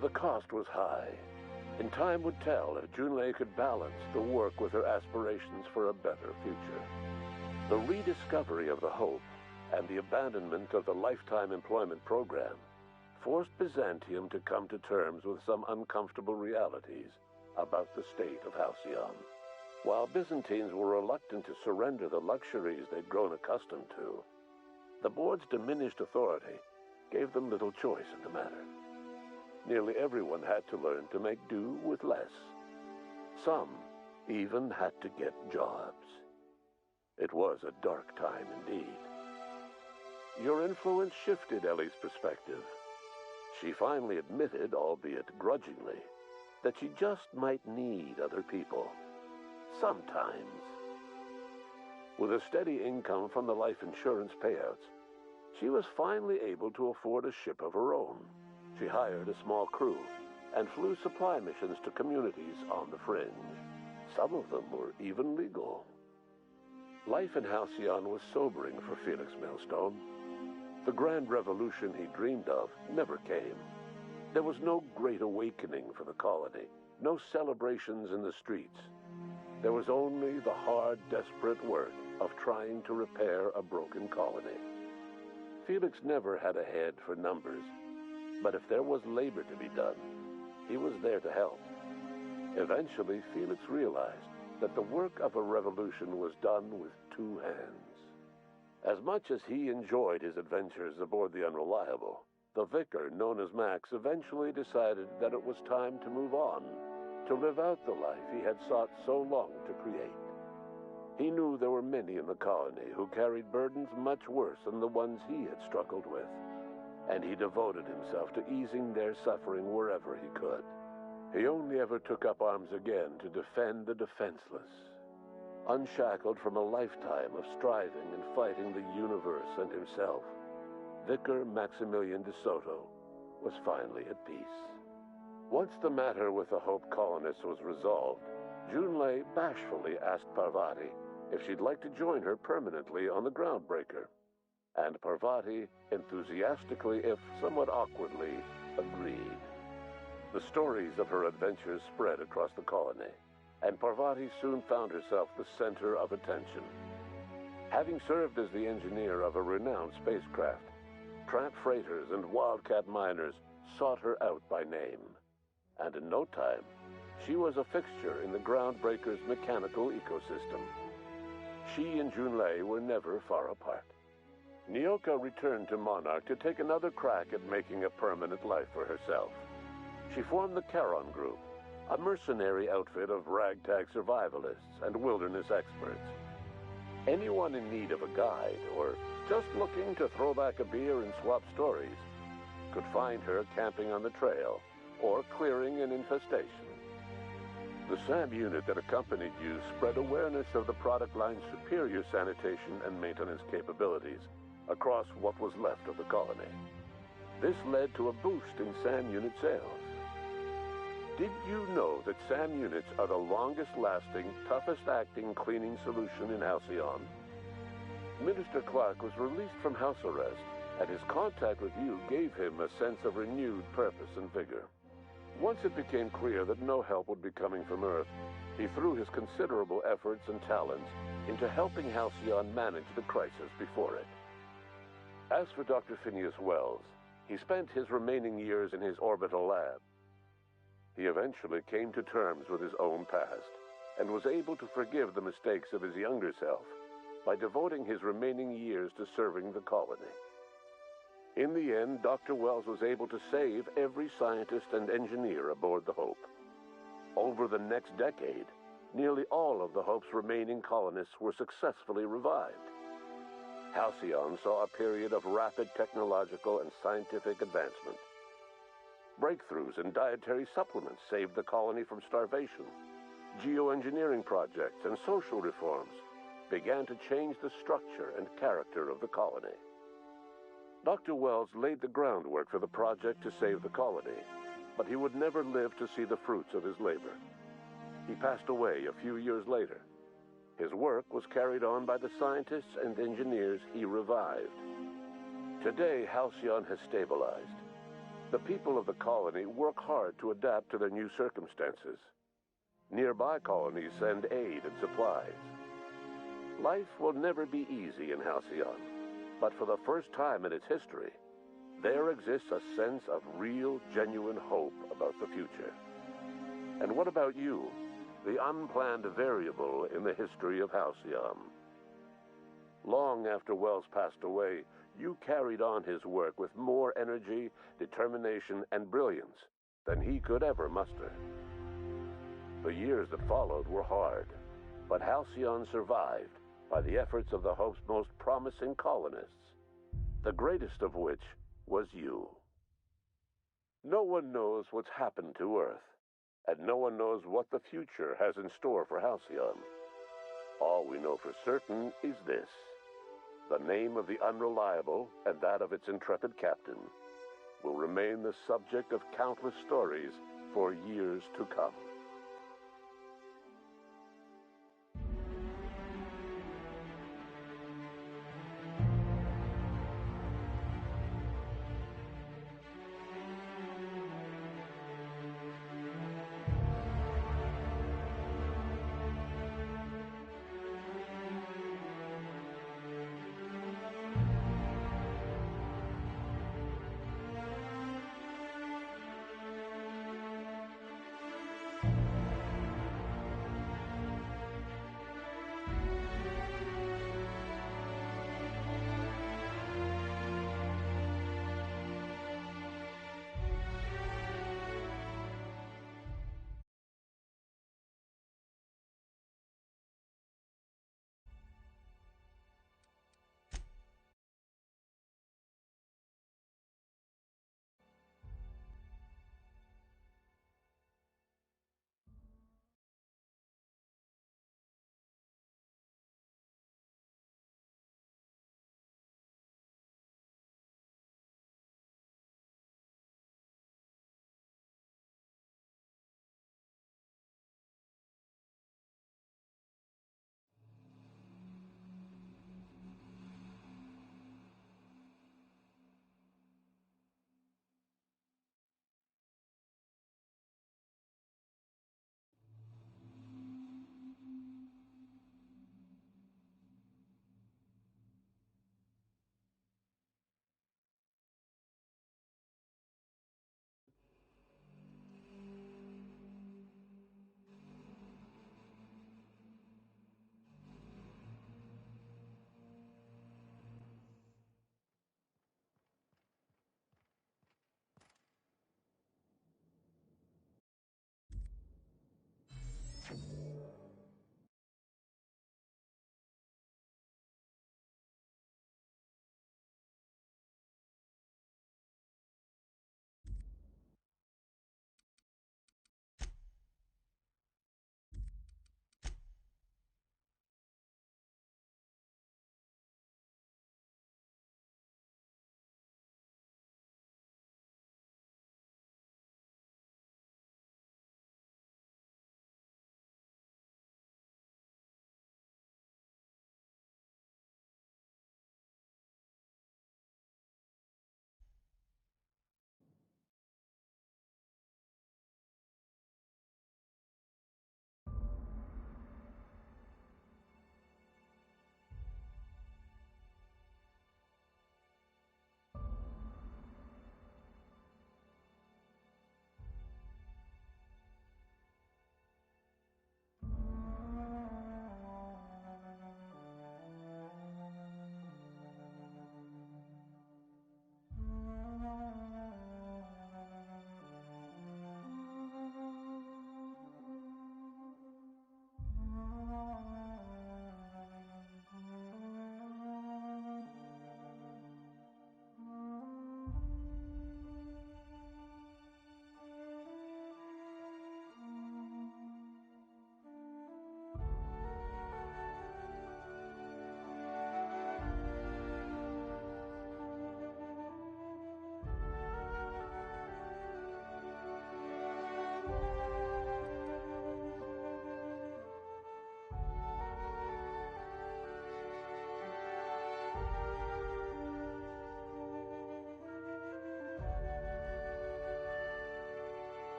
The cost was high, and time would tell if Junlei could balance the work with her aspirations for a better future. The rediscovery of the Hope and the abandonment of the lifetime employment program forced Byzantium to come to terms with some uncomfortable realities about the state of Halcyon. While Byzantines were reluctant to surrender the luxuries they'd grown accustomed to, the board's diminished authority gave them little choice in the matter. Nearly everyone had to learn to make do with less. Some even had to get jobs. It was a dark time indeed. Your influence shifted Ellie's perspective. She finally admitted, albeit grudgingly, that she just might need other people. Sometimes. With a steady income from the life insurance payouts, she was finally able to afford a ship of her own. She hired a small crew and flew supply missions to communities on the fringe. Some of them were even legal. Life in Halcyon was sobering for Felix Millstone. The grand revolution he dreamed of never came. There was no great awakening for the colony, no celebrations in the streets. There was only the hard, desperate work of trying to repair a broken colony. Felix never had a head for numbers, but if there was labor to be done, he was there to help. Eventually, Felix realized that the work of a revolution was done with two hands. As much as he enjoyed his adventures aboard the Unreliable, the vicar, known as Max, eventually decided that it was time to move on, to live out the life he had sought so long to create. He knew there were many in the colony who carried burdens much worse than the ones he had struggled with, and he devoted himself to easing their suffering wherever he could. He only ever took up arms again to defend the defenseless. Unshackled from a lifetime of striving and fighting the universe and himself, Vicar Maximilian de Soto was finally at peace. Once the matter with the Hope colonists was resolved, Junlei bashfully asked Parvati if she'd like to join her permanently on the Groundbreaker. And Parvati enthusiastically, if somewhat awkwardly, agreed. The stories of her adventures spread across the colony, and Parvati soon found herself the center of attention. Having served as the engineer of a renowned spacecraft, tramp freighters and wildcat miners sought her out by name. And in no time, she was a fixture in the Groundbreaker's mechanical ecosystem. She and Junlei were never far apart. Nyoka returned to Monarch to take another crack at making a permanent life for herself. She formed the Charon Group, a mercenary outfit of ragtag survivalists and wilderness experts. Anyone in need of a guide, or just looking to throw back a beer and swap stories, could find her camping on the trail or clearing an infestation. The SAM unit that accompanied you spread awareness of the product line's superior sanitation and maintenance capabilities across what was left of the colony. This led to a boost in SAM unit sales. Did you know that SAM units are the longest-lasting, toughest-acting cleaning solution in Halcyon? Minister Clark was released from house arrest, and his contact with you gave him a sense of renewed purpose and vigor. Once it became clear that no help would be coming from Earth, he threw his considerable efforts and talents into helping Halcyon manage the crisis before it. As for Dr. Phineas Wells, he spent his remaining years in his orbital lab. He eventually came to terms with his own past and was able to forgive the mistakes of his younger self by devoting his remaining years to serving the colony. In the end, Dr. Wells was able to save every scientist and engineer aboard the Hope. Over the next decade, nearly all of the Hope's remaining colonists were successfully revived. Halcyon saw a period of rapid technological and scientific advancement. Breakthroughs in dietary supplements saved the colony from starvation. Geoengineering projects and social reforms began to change the structure and character of the colony. Dr. Wells laid the groundwork for the project to save the colony, but he would never live to see the fruits of his labor. He passed away a few years later. His work was carried on by the scientists and engineers he revived. Today, Halcyon has stabilized. The people of the colony work hard to adapt to their new circumstances. Nearby colonies send aid and supplies. Life will never be easy in Halcyon, but for the first time in its history, there exists a sense of real, genuine hope about the future. And what about you, the unplanned variable in the history of Halcyon? Long after Wells passed away, you carried on his work with more energy, determination, and brilliance than he could ever muster. The years that followed were hard, but Halcyon survived by the efforts of the Hope's most promising colonists, the greatest of which was you. No one knows what's happened to Earth, and no one knows what the future has in store for Halcyon. All we know for certain is this: the name of the Unreliable and that of its intrepid captain will remain the subject of countless stories for years to come.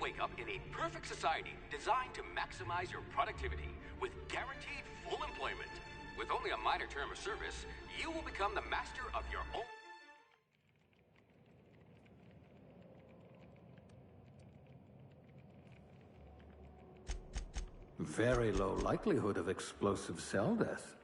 wake up in a perfect society designed to maximize your productivity with guaranteed full employment. With only a minor term of service, you will become the master of your own... Very low likelihood of explosive cell death.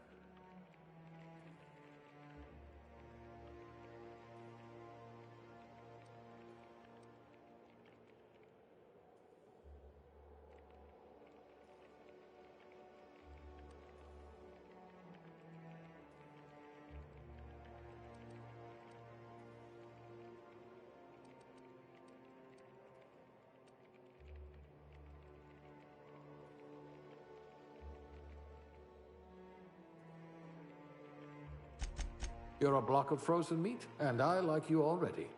You're a block of frozen meat, and I like you already.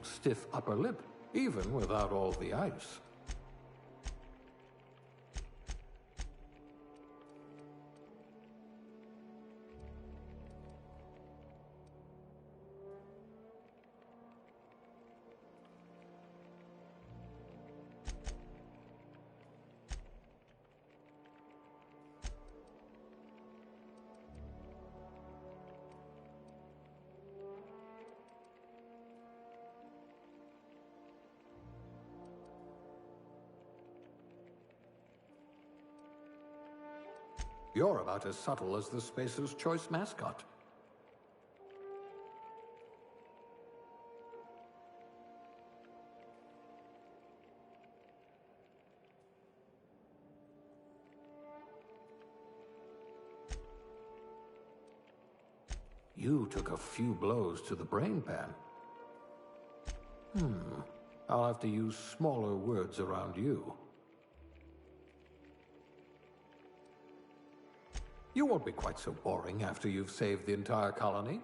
Stiff upper lip, even without all the ice. You're about as subtle as the Spacer's Choice mascot. You took a few blows to the brain pan. I'll have to use smaller words around you. You won't be quite so boring after you've saved the entire colony.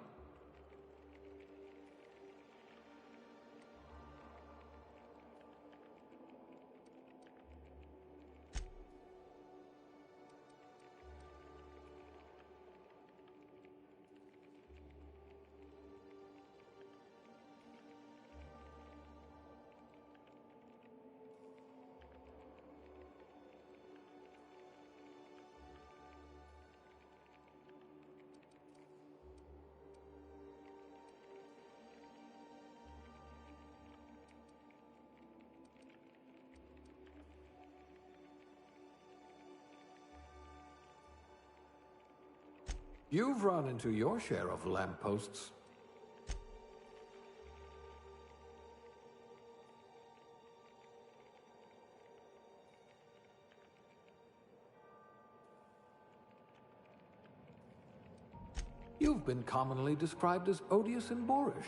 You've run into your share of lampposts. You've been commonly described as odious and boorish.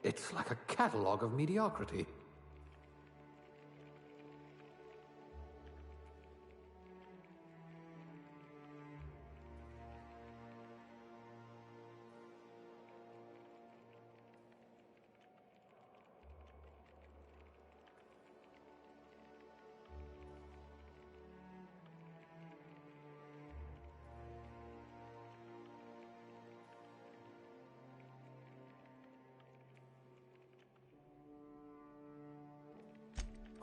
It's like a catalog of mediocrity.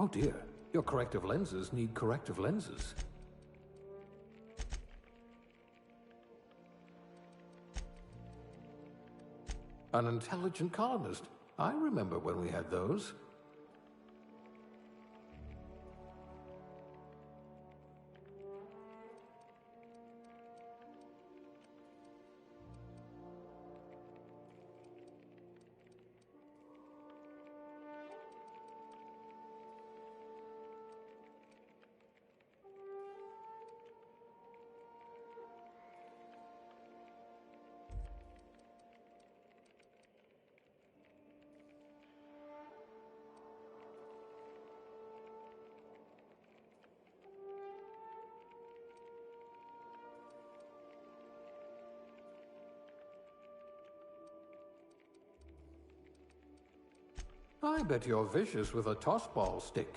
Oh dear, your corrective lenses need corrective lenses. An intelligent colonist. I remember when we had those. I bet you're vicious with a tossball stick.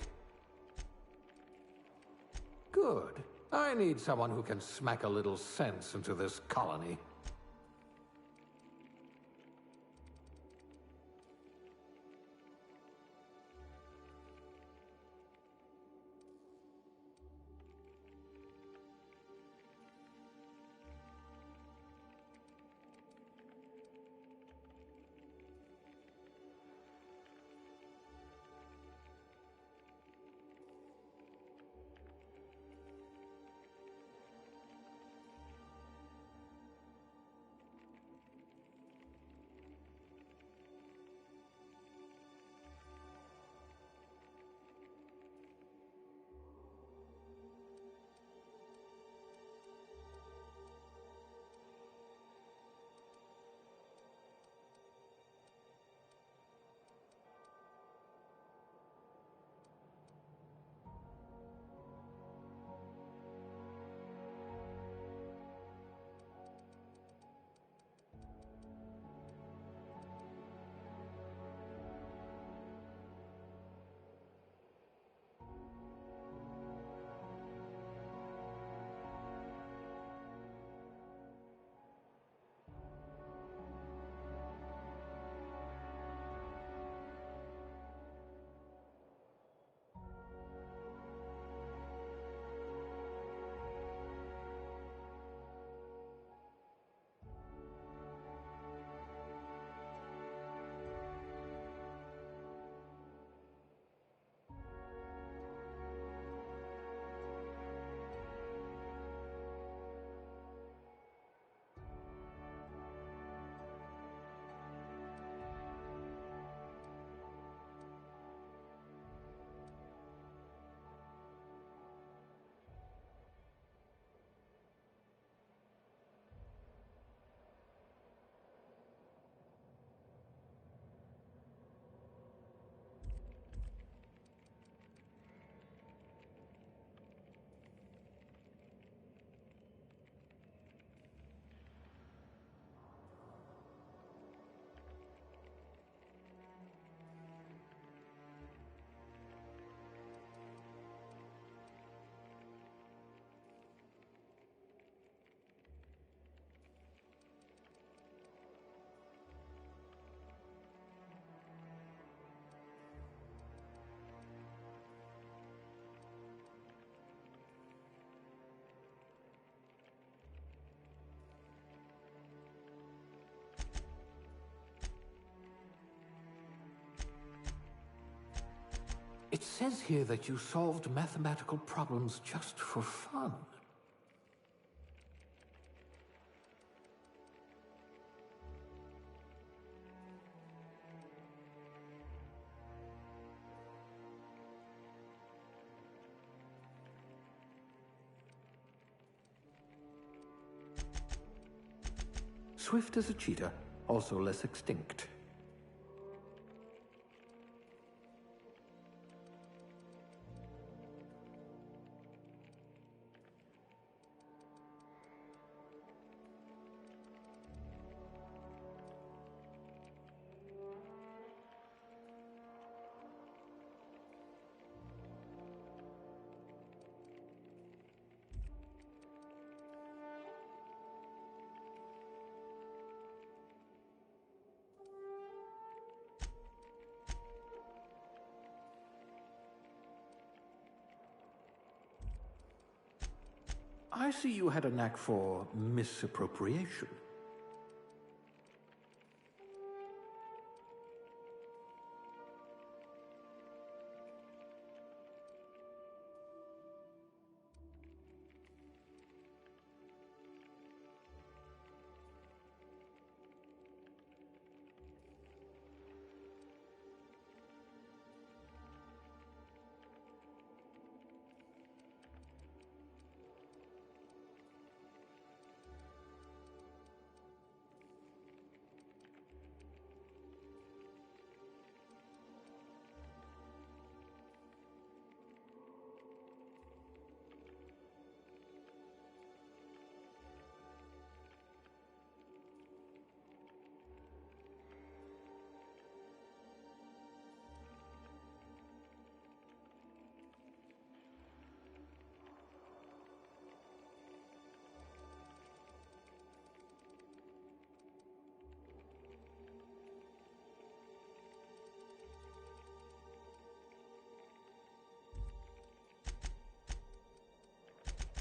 Good. I need someone who can smack a little sense into this colony. It says here that you solved mathematical problems just for fun. Swift as a cheetah, also less extinct. I see you had a knack for misappropriation.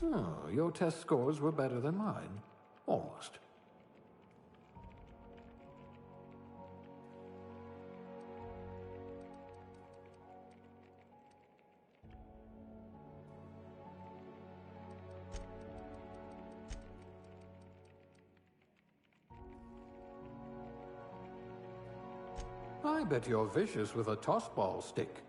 Oh, your test scores were better than mine. Almost. I bet you're vicious with a tossball stick.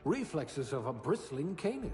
Reflexes of a bristling canid.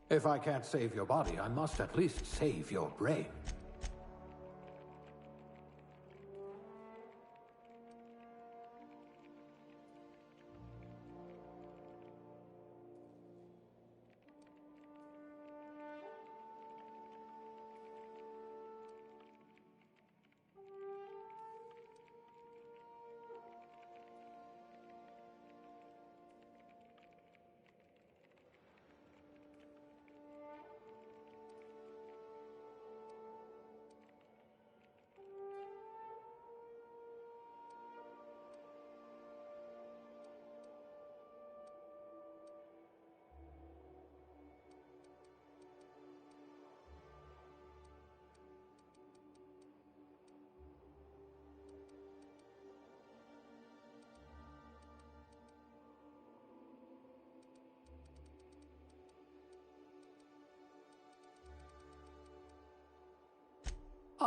If I can't save your body, I must at least save your brain.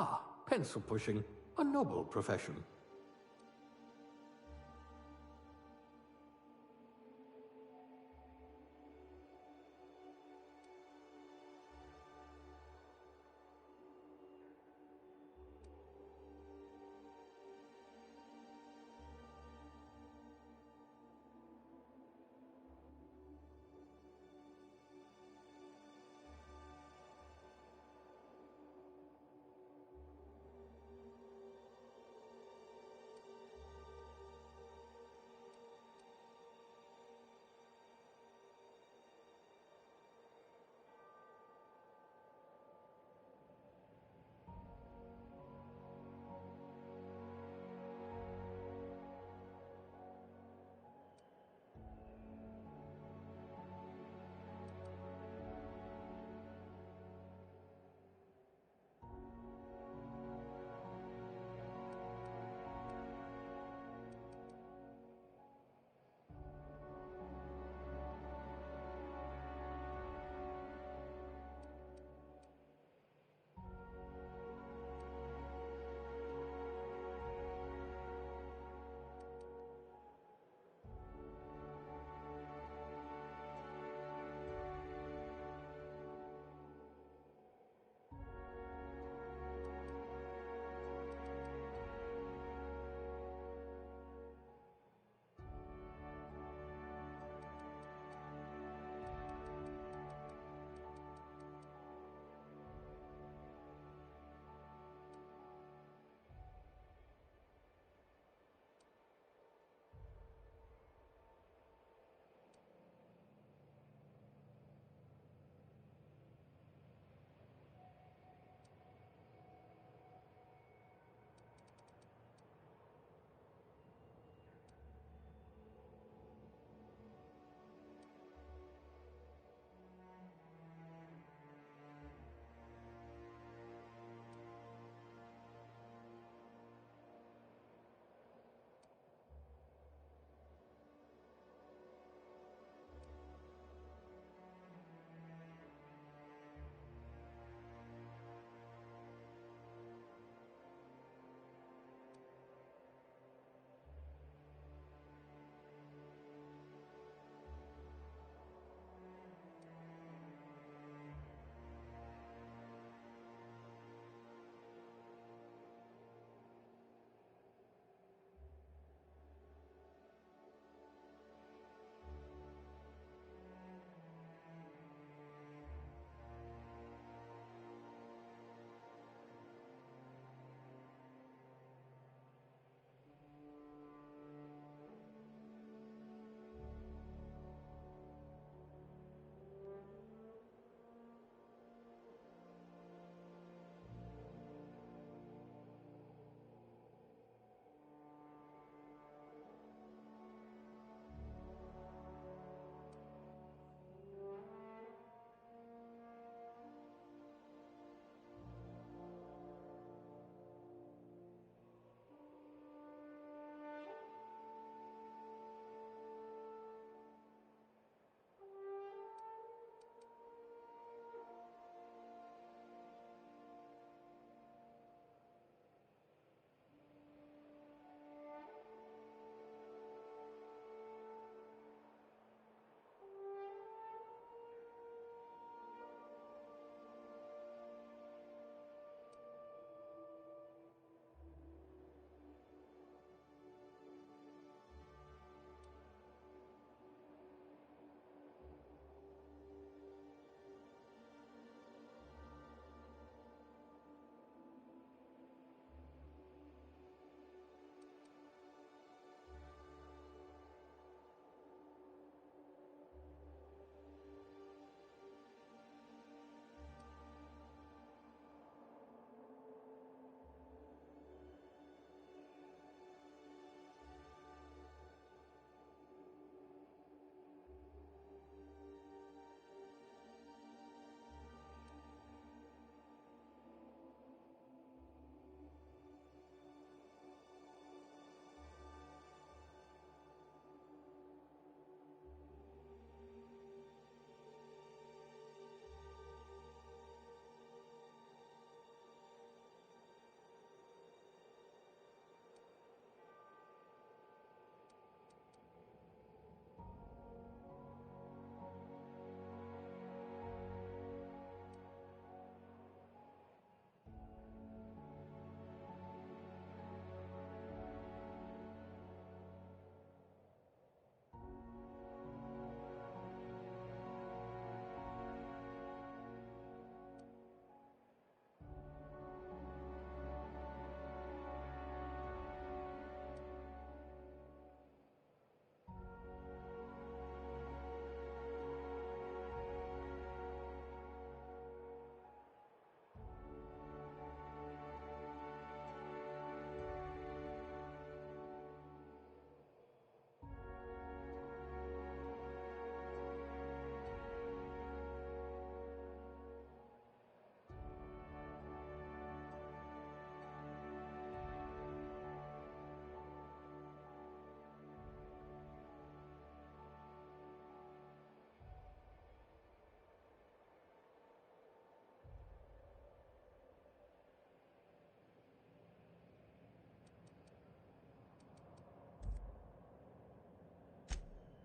Ah, pencil pushing. A noble profession.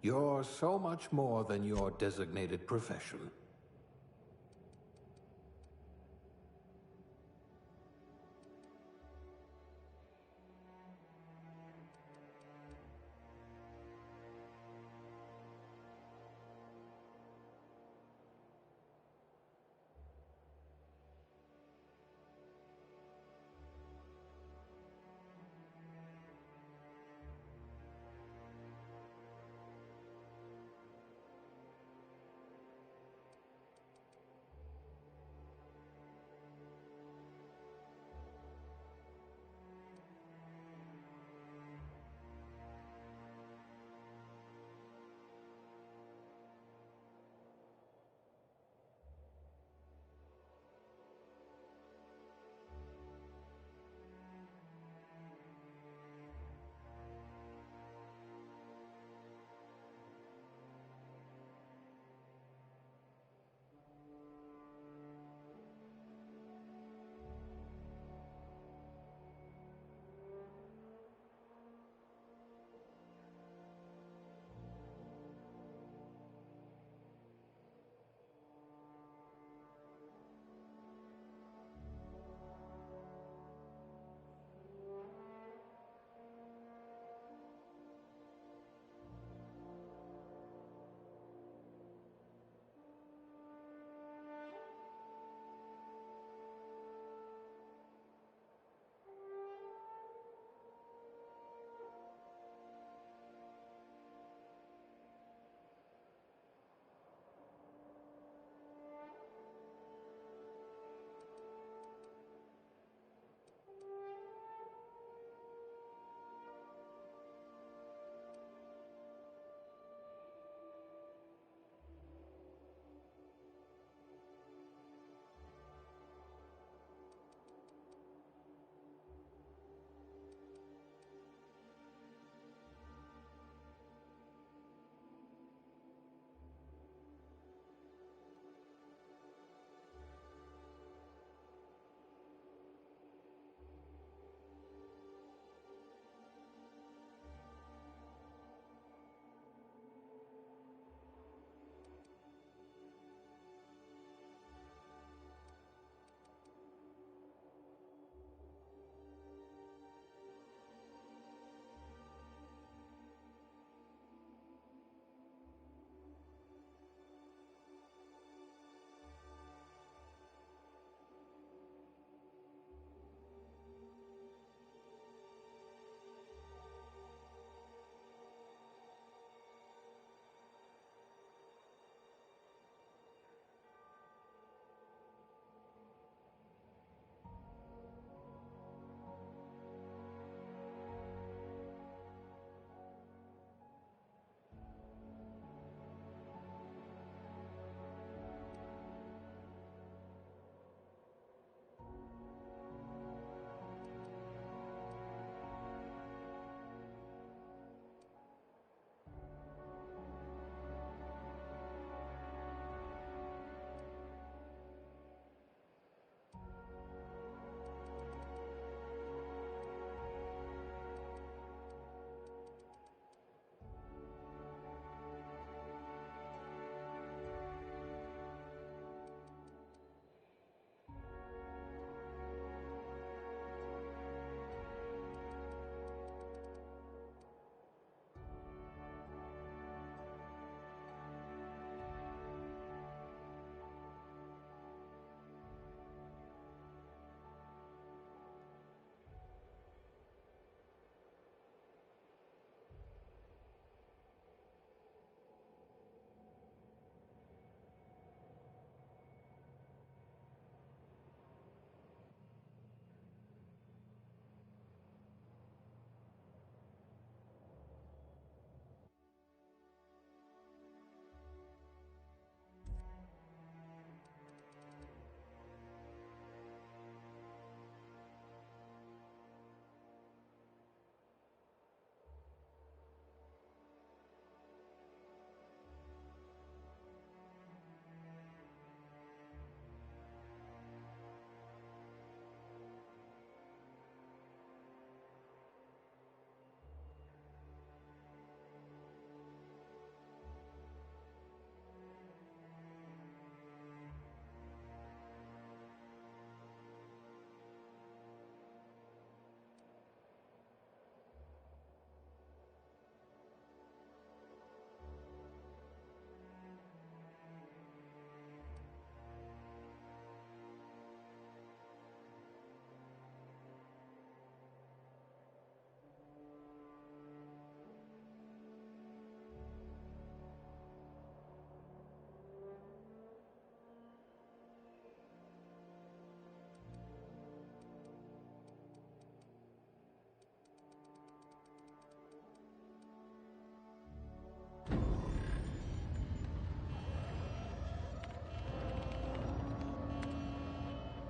You're so much more than your designated profession.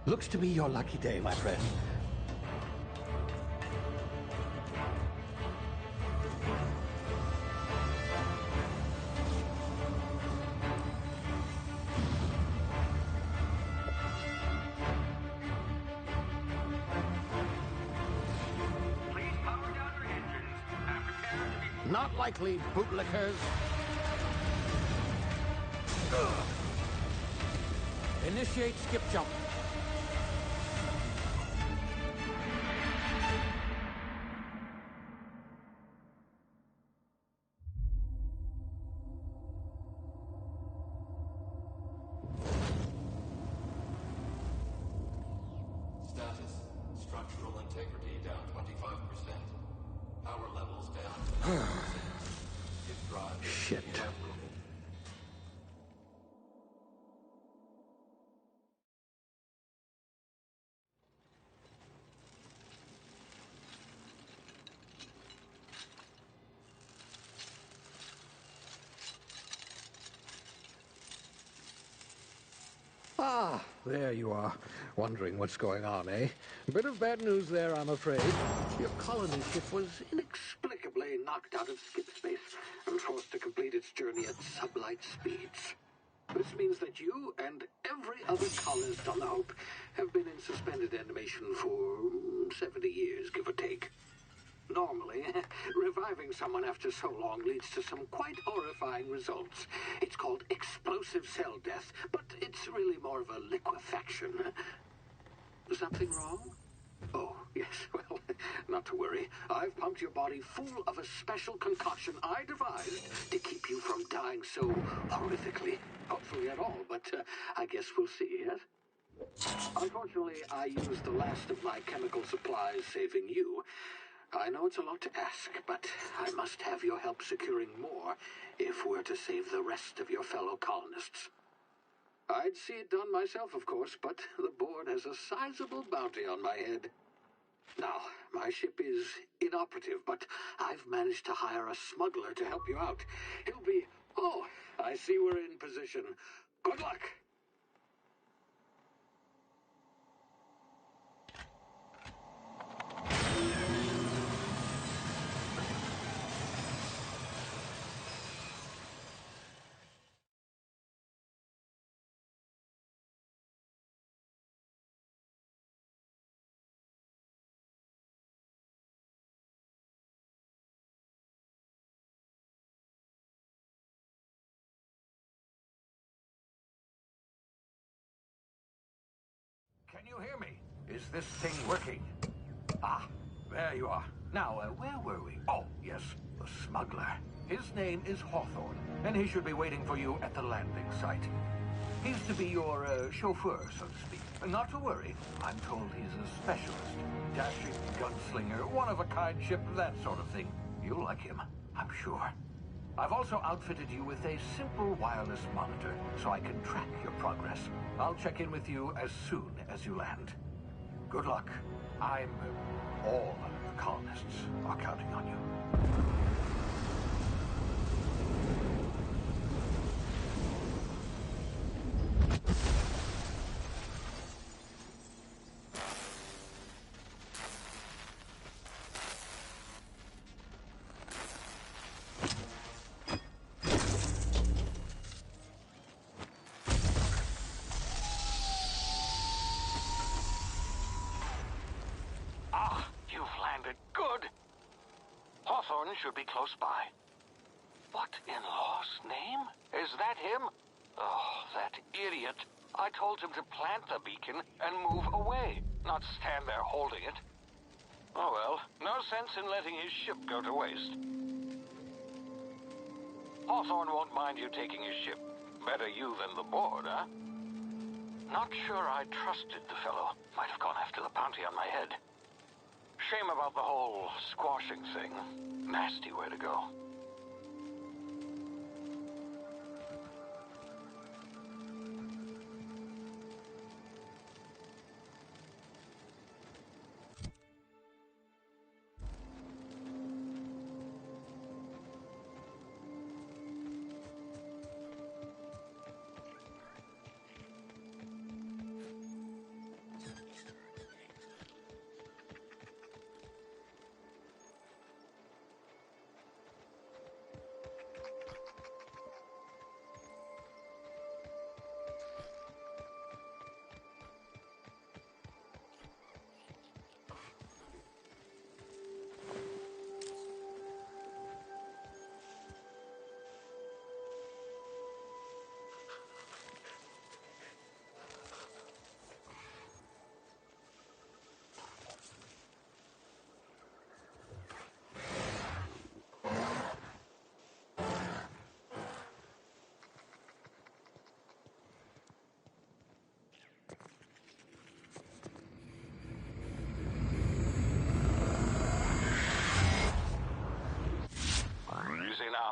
Looks to be your lucky day, my friend. Please power down your engines and prepare to be... Not likely, bootlickers. Initiate skip jump. Status. Structural integrity down 25%. Power levels down 10%. If drive Shit. inoperable. Ah, there you are. Wondering what's going on, eh? Bit of bad news there, I'm afraid. Your colony ship was inexplicably knocked out of skip space and forced to complete its journey at sublight speeds. This means that you and every other colonist on the Hope have been in suspended animation for 70 years, give or take. Normally, reviving someone after so long leads to some quite horrifying results. It's called explosive cell death, but it's really more of a liquefaction. Something wrong? Oh, yes, well, not to worry. I've pumped your body full of a special concoction I devised to keep you from dying so horrifically. Hopefully at all, but I guess we'll see, yes? Unfortunately, I used the last of my chemical supplies saving you. I know it's a lot to ask, but I must have your help securing more if we're to save the rest of your fellow colonists. I'd see it done myself, of course, but the board has a sizable bounty on my head. Now, my ship is inoperative, but I've managed to hire a smuggler to help you out. He'll be... Oh, I see we're in position. Good luck! Can you hear me? Is this thing working? Ah, there you are. Now, where were we? Oh, yes, the smuggler. His name is Hawthorne, and he should be waiting for you at the landing site. He's to be your chauffeur, so to speak. Not to worry. I'm told he's a specialist. Dashing gunslinger, one-of-a-kind ship, that sort of thing. You'll like him, I'm sure. I've also outfitted you with a simple wireless monitor, so I can track your progress. I'll check in with you as soon as you land. Good luck. All the colonists are counting on you. Should be close by. What in law's name? Is that him? Oh, that idiot. I told him to plant the beacon and move away, not stand there holding it. Oh well, no sense in letting his ship go to waste. Hawthorne won't mind you taking his ship. Better you than the board, huh? Not sure I trusted the fellow. Might have gone after the bounty on my head. Shame about the whole squashing thing. Nasty way to go.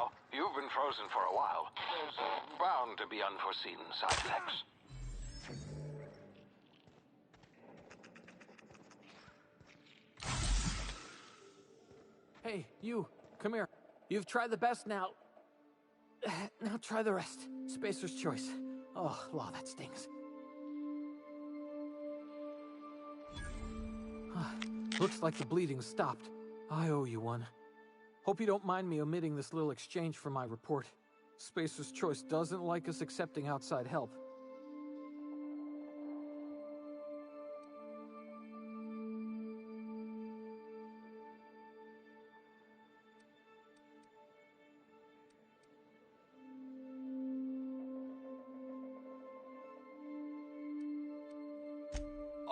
now. You've been frozen for a while. There's bound to be unforeseen side effects. Hey, you, come here. You've tried the best now. Now try the rest. Spacer's choice. Oh, law, that stings. Looks like the bleeding stopped. I owe you one. Hope you don't mind me omitting this little exchange from my report. Spacer's choice doesn't like us accepting outside help.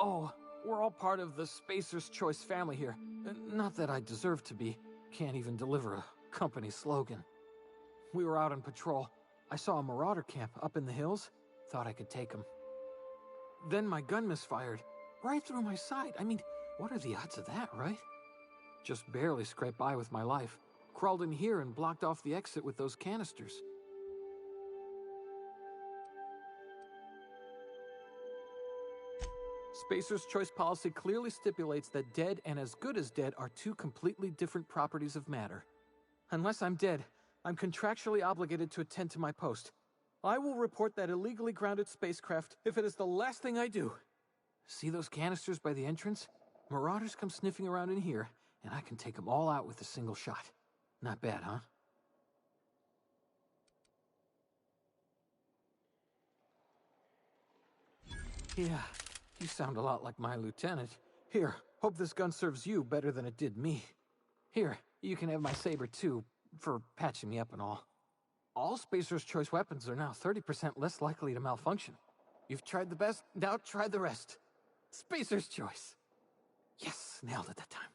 Oh, we're all part of the Spacer's Choice family here. Not that I deserve to be. Can't even deliver a company slogan. We were out on patrol. I saw a marauder camp up in the hills. Thought I could take him. Then my gun misfired. Right through my side. I mean, what are the odds of that, right? Just barely scraped by with my life. Crawled in here and blocked off the exit with those canisters. Spacer's Choice policy clearly stipulates that dead and as good as dead are two completely different properties of matter. Unless I'm dead, I'm contractually obligated to attend to my post. I will report that illegally grounded spacecraft if it is the last thing I do. See those canisters by the entrance? Marauders come sniffing around in here, and I can take them all out with a single shot. Not bad, huh? Yeah. You sound a lot like my lieutenant. Here, hope this gun serves you better than it did me. Here, you can have my saber too, for patching me up and all. All Spacer's Choice weapons are now 30% less likely to malfunction. You've tried the best, now try the rest. Spacer's Choice. Yes, nailed it that time.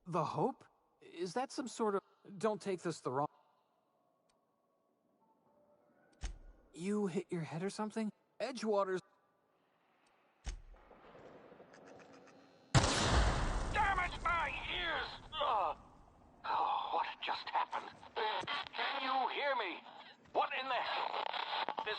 The Hope? Is that some sort of... Don't take this the wrong... You hit your head or something? Edgewater's... Damn it, my ears! Oh, what just happened? Can you hear me? What in the... This...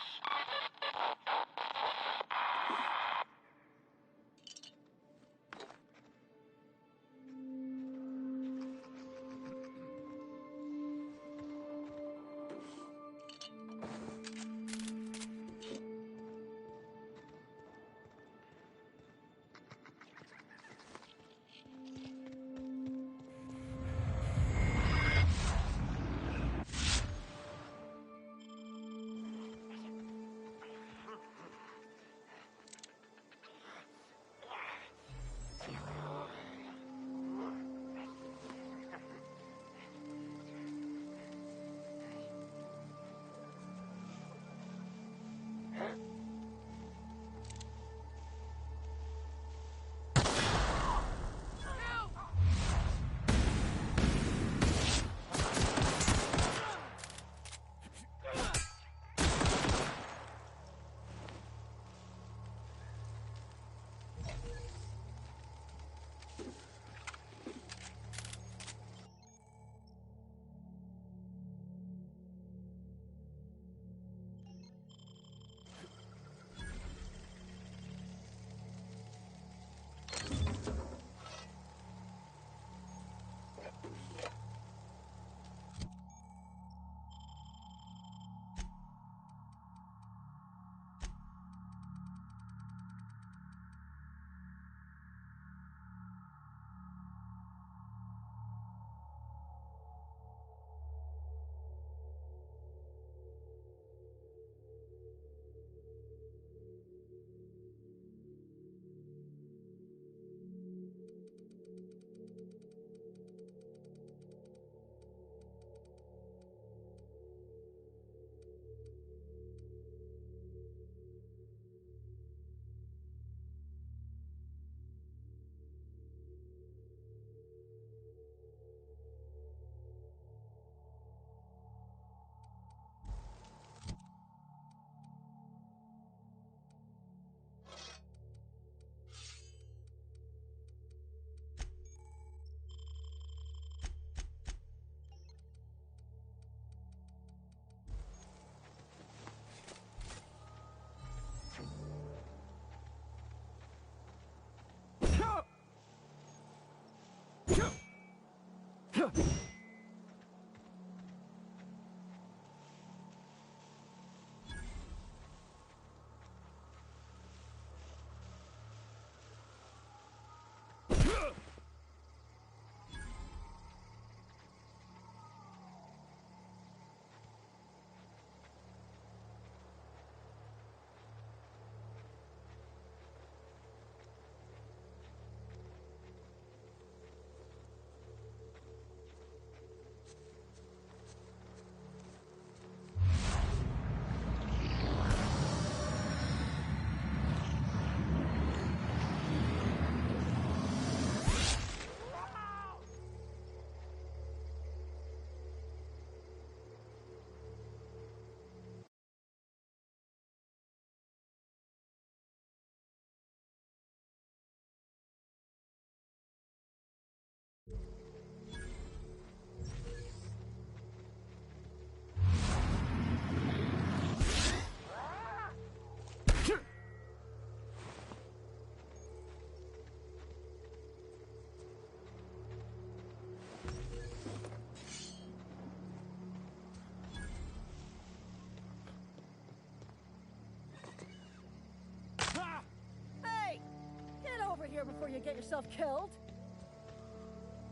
of here before you get yourself killed.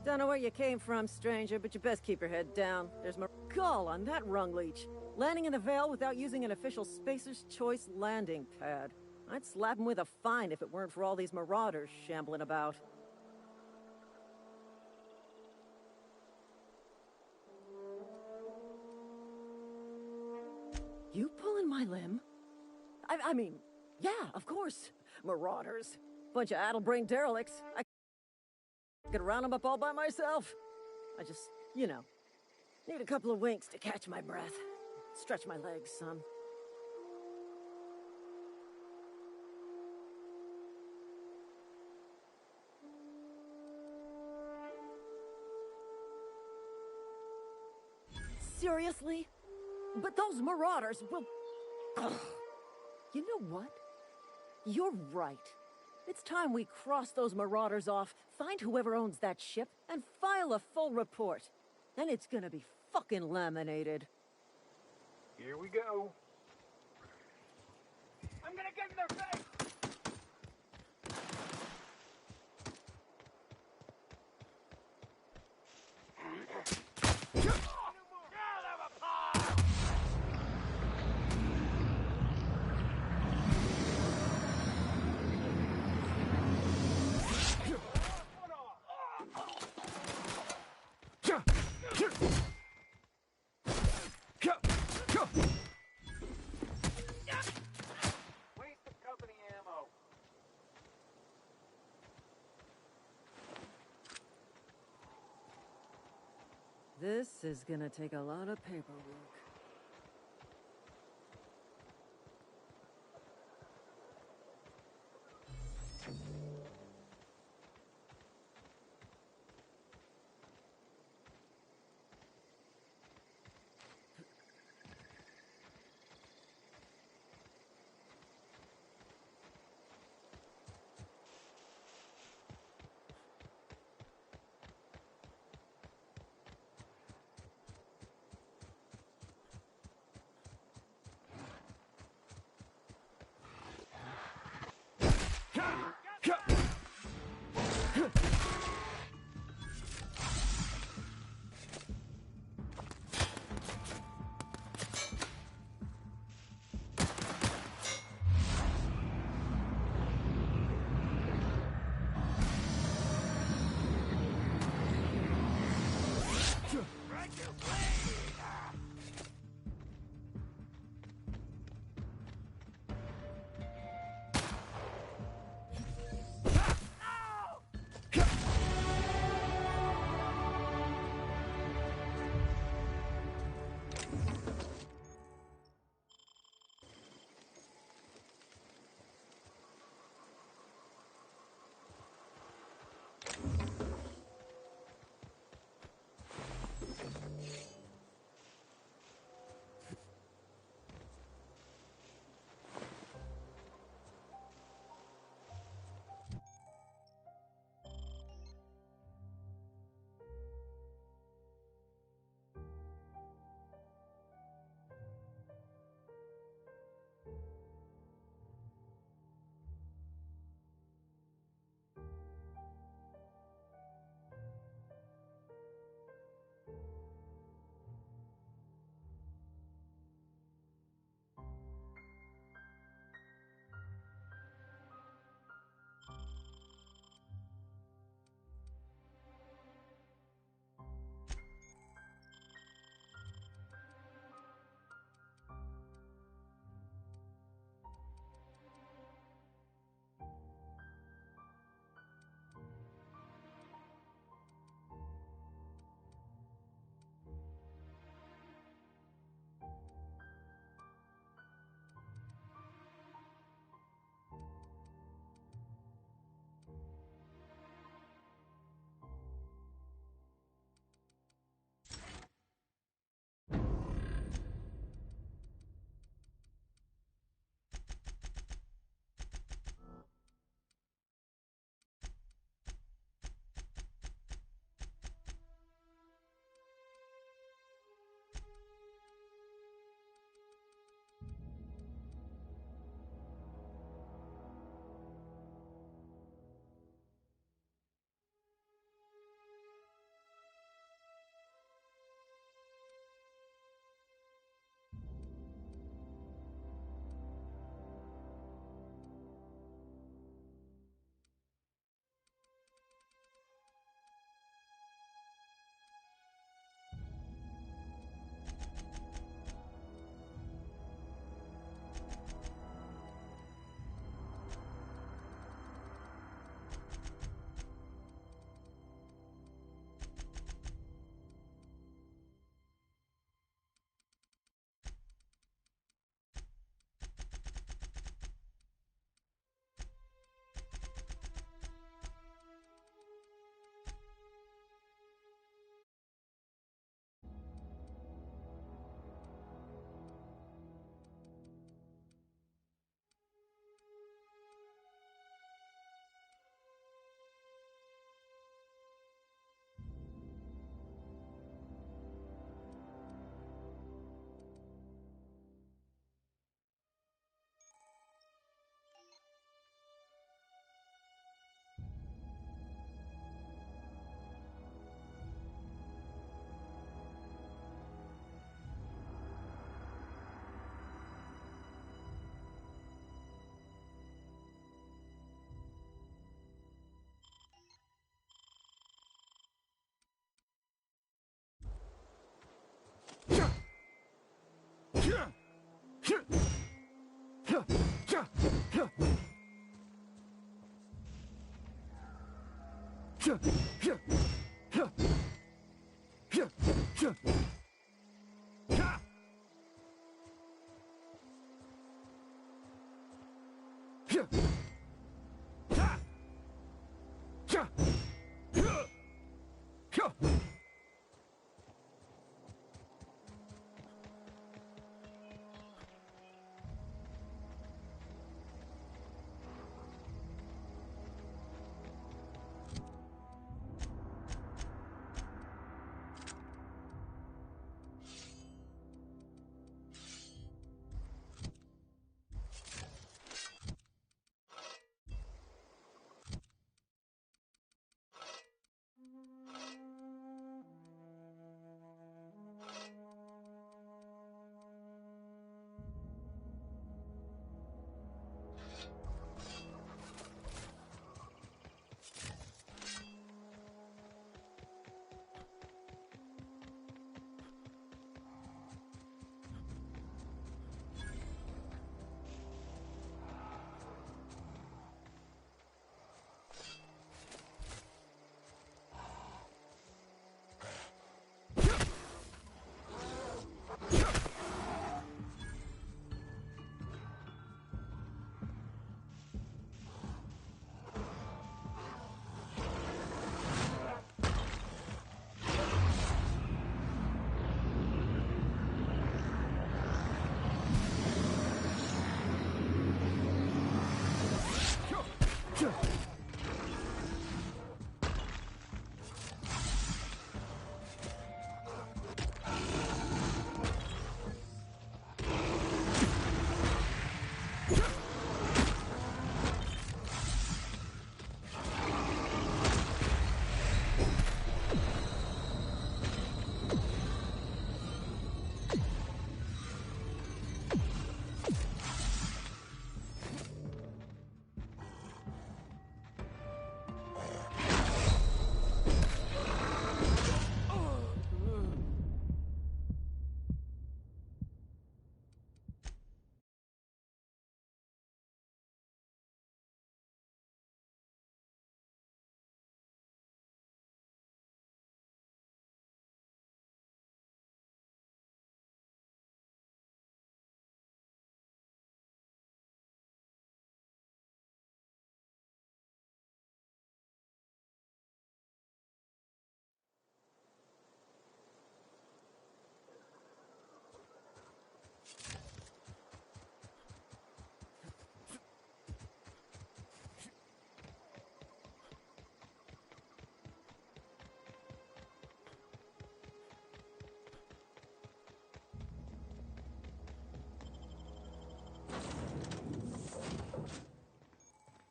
Don't know where you came from, stranger, but you best keep your head down. There's Gall on that rung leech. Landing in the Vale without using an official Spacer's Choice landing pad. I'd slap him with a fine if it weren't for all these marauders shambling about. You pulling my limb? I mean, yeah, of course. Marauders. Bunch of addle-brained derelicts. I could round them up all by myself. I just, you know, need a couple of winks to catch my breath. Stretch my legs, son. Seriously? But those marauders will... Ugh. You know what? You're right. It's time we cross those marauders off, find whoever owns that ship, and file a full report. Then it's gonna be fucking laminated. Here we go. I'm gonna get in their face! This is gonna take a lot of paperwork.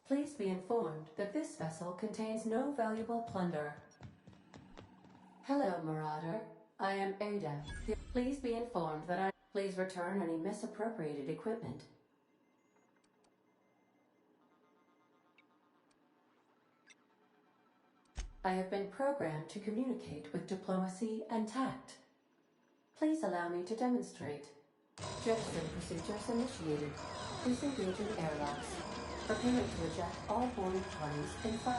Please be informed that this vessel contains no valuable plunder. Hello, Marauder. I am Ada. Please be informed that Please return any misappropriated equipment. I have been programmed to communicate with diplomacy and tact. Please allow me to demonstrate. Jettison procedures initiated. Disengaging airlocks. Preparing to eject all boarding parties in 5,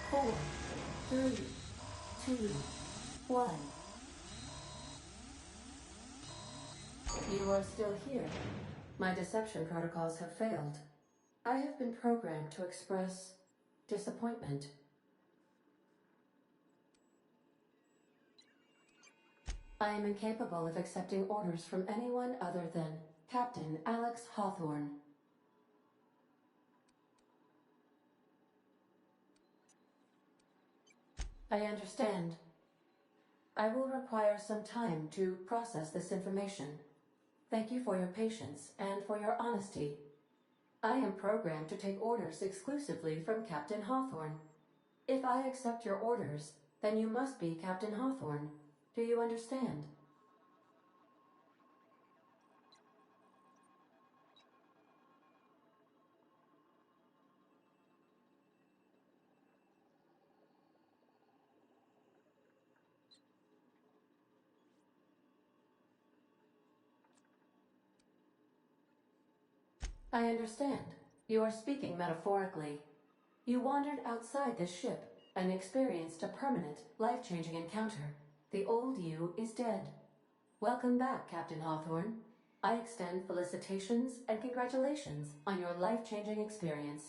4, 3, 2, 1. You are still here. My deception protocols have failed. I have been programmed to express disappointment. I am incapable of accepting orders from anyone other than Captain Alex Hawthorne. I understand. I will require some time to process this information. Thank you for your patience and for your honesty. I am programmed to take orders exclusively from Captain Hawthorne. If I accept your orders, then you must be Captain Hawthorne. Do you understand? I understand. You are speaking metaphorically. You wandered outside this ship, and experienced a permanent, life-changing encounter. The old you is dead. Welcome back, Captain Hawthorne. I extend felicitations and congratulations on your life-changing experience.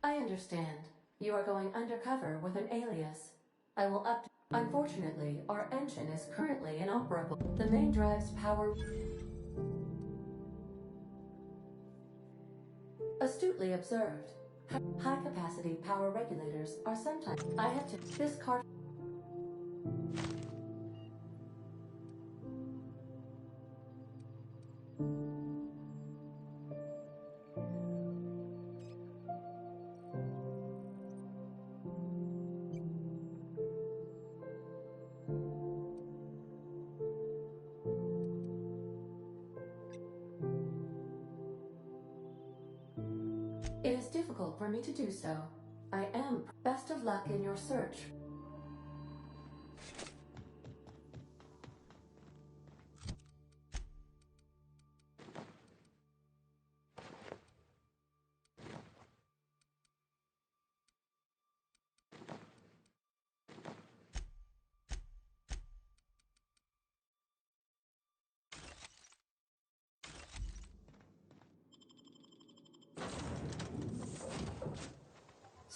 I understand. You are going undercover with an alias. I will Unfortunately, our engine is currently inoperable. The main drive's power... Astutely observed. High-capacity power regulators are sometimes... I have to... This car... It is difficult for me to do so. I am. Best of luck in your search.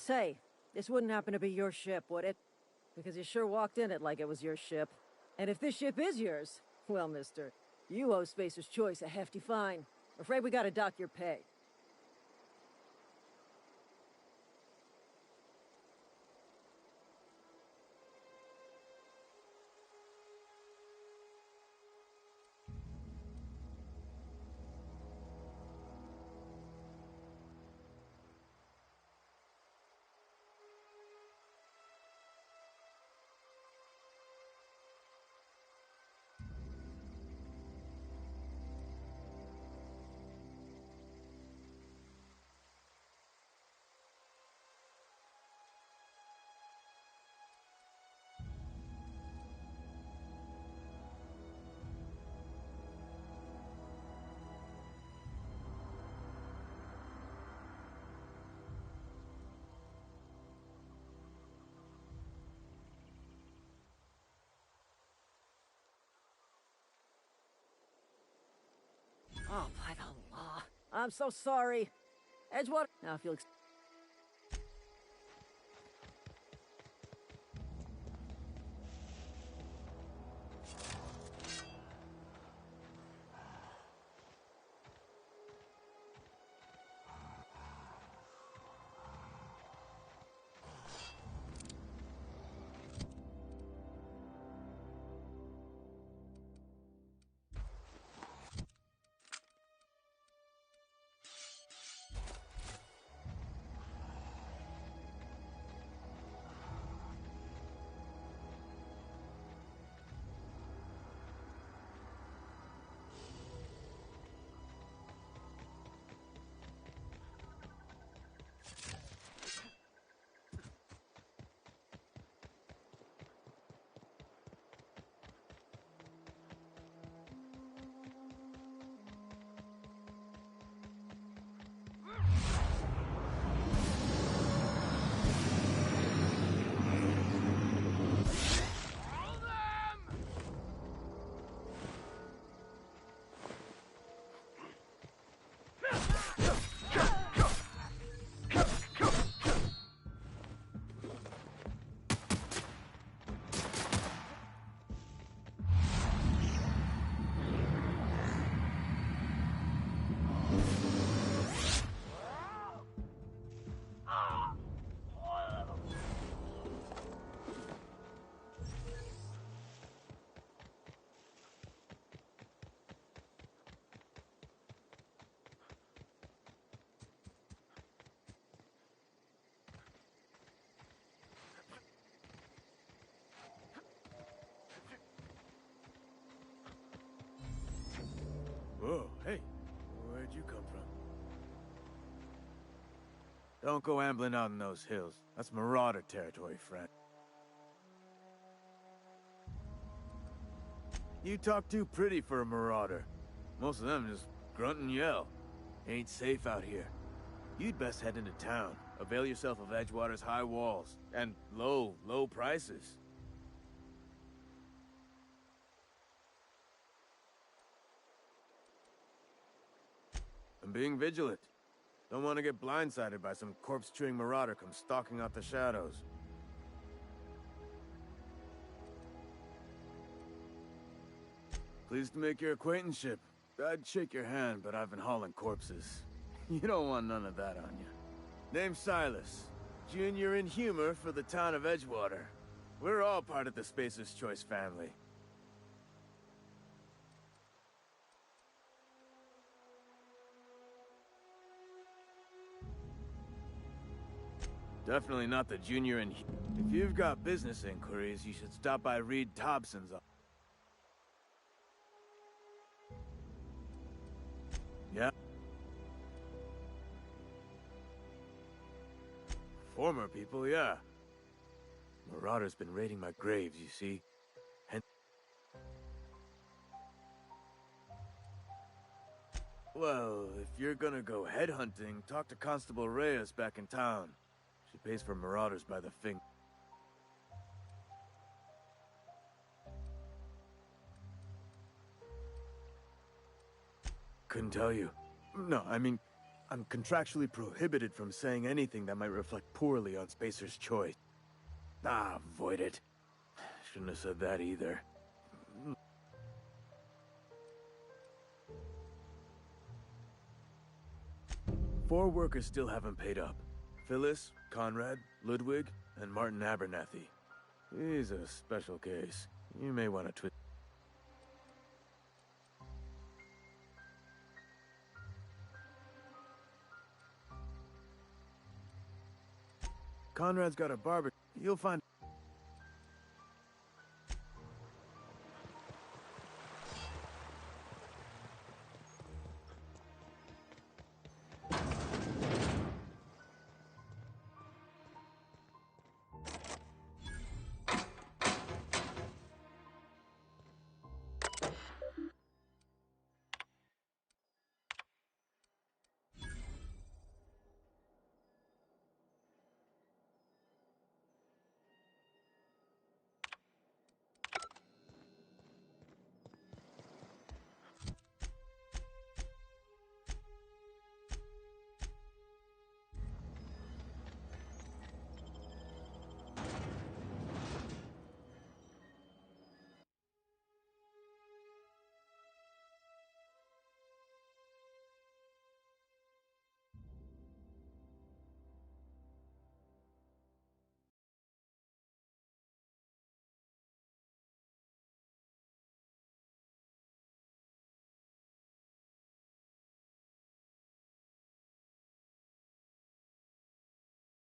Say, this wouldn't happen to be your ship, would it? Because you sure walked in it like it was your ship. And if this ship is yours, well, mister, you owe Spacer's Choice a hefty fine. Afraid we gotta dock your pay. Oh, by the law. I'm so sorry. Edgewater... Now, if you'll... Whoa, hey, where'd you come from? Don't go ambling out in those hills. That's Marauder territory, friend. You talk too pretty for a Marauder. Most of them just grunt and yell. Ain't safe out here. You'd best head into town. Avail yourself of Edgewater's high walls and low prices. I'm being vigilant. Don't want to get blindsided by some corpse-chewing marauder come stalking out the shadows. Pleased to make your acquaintanceship. I'd shake your hand, but I've been hauling corpses. You don't want none of that on you. Name's Silas. Junior in humor for the town of Edgewater. We're all part of the Spacer's Choice family. Definitely not the junior in... If you've got business inquiries, you should stop by Reed Thompson's office. Yeah. Former people, yeah. Marauder's been raiding my graves, you see. And... Well, if you're gonna go headhunting, talk to Constable Reyes back in town. She pays for marauders by the finger. Couldn't tell you. No, I mean, I'm contractually prohibited from saying anything that might reflect poorly on Spacer's Choice. Ah, avoid it. Shouldn't have said that either. 4 workers still haven't paid up. Phyllis, Conrad, Ludwig, and Martin Abernathy. He's a special case. You may want to twist. Conrad's got a barber. You'll find...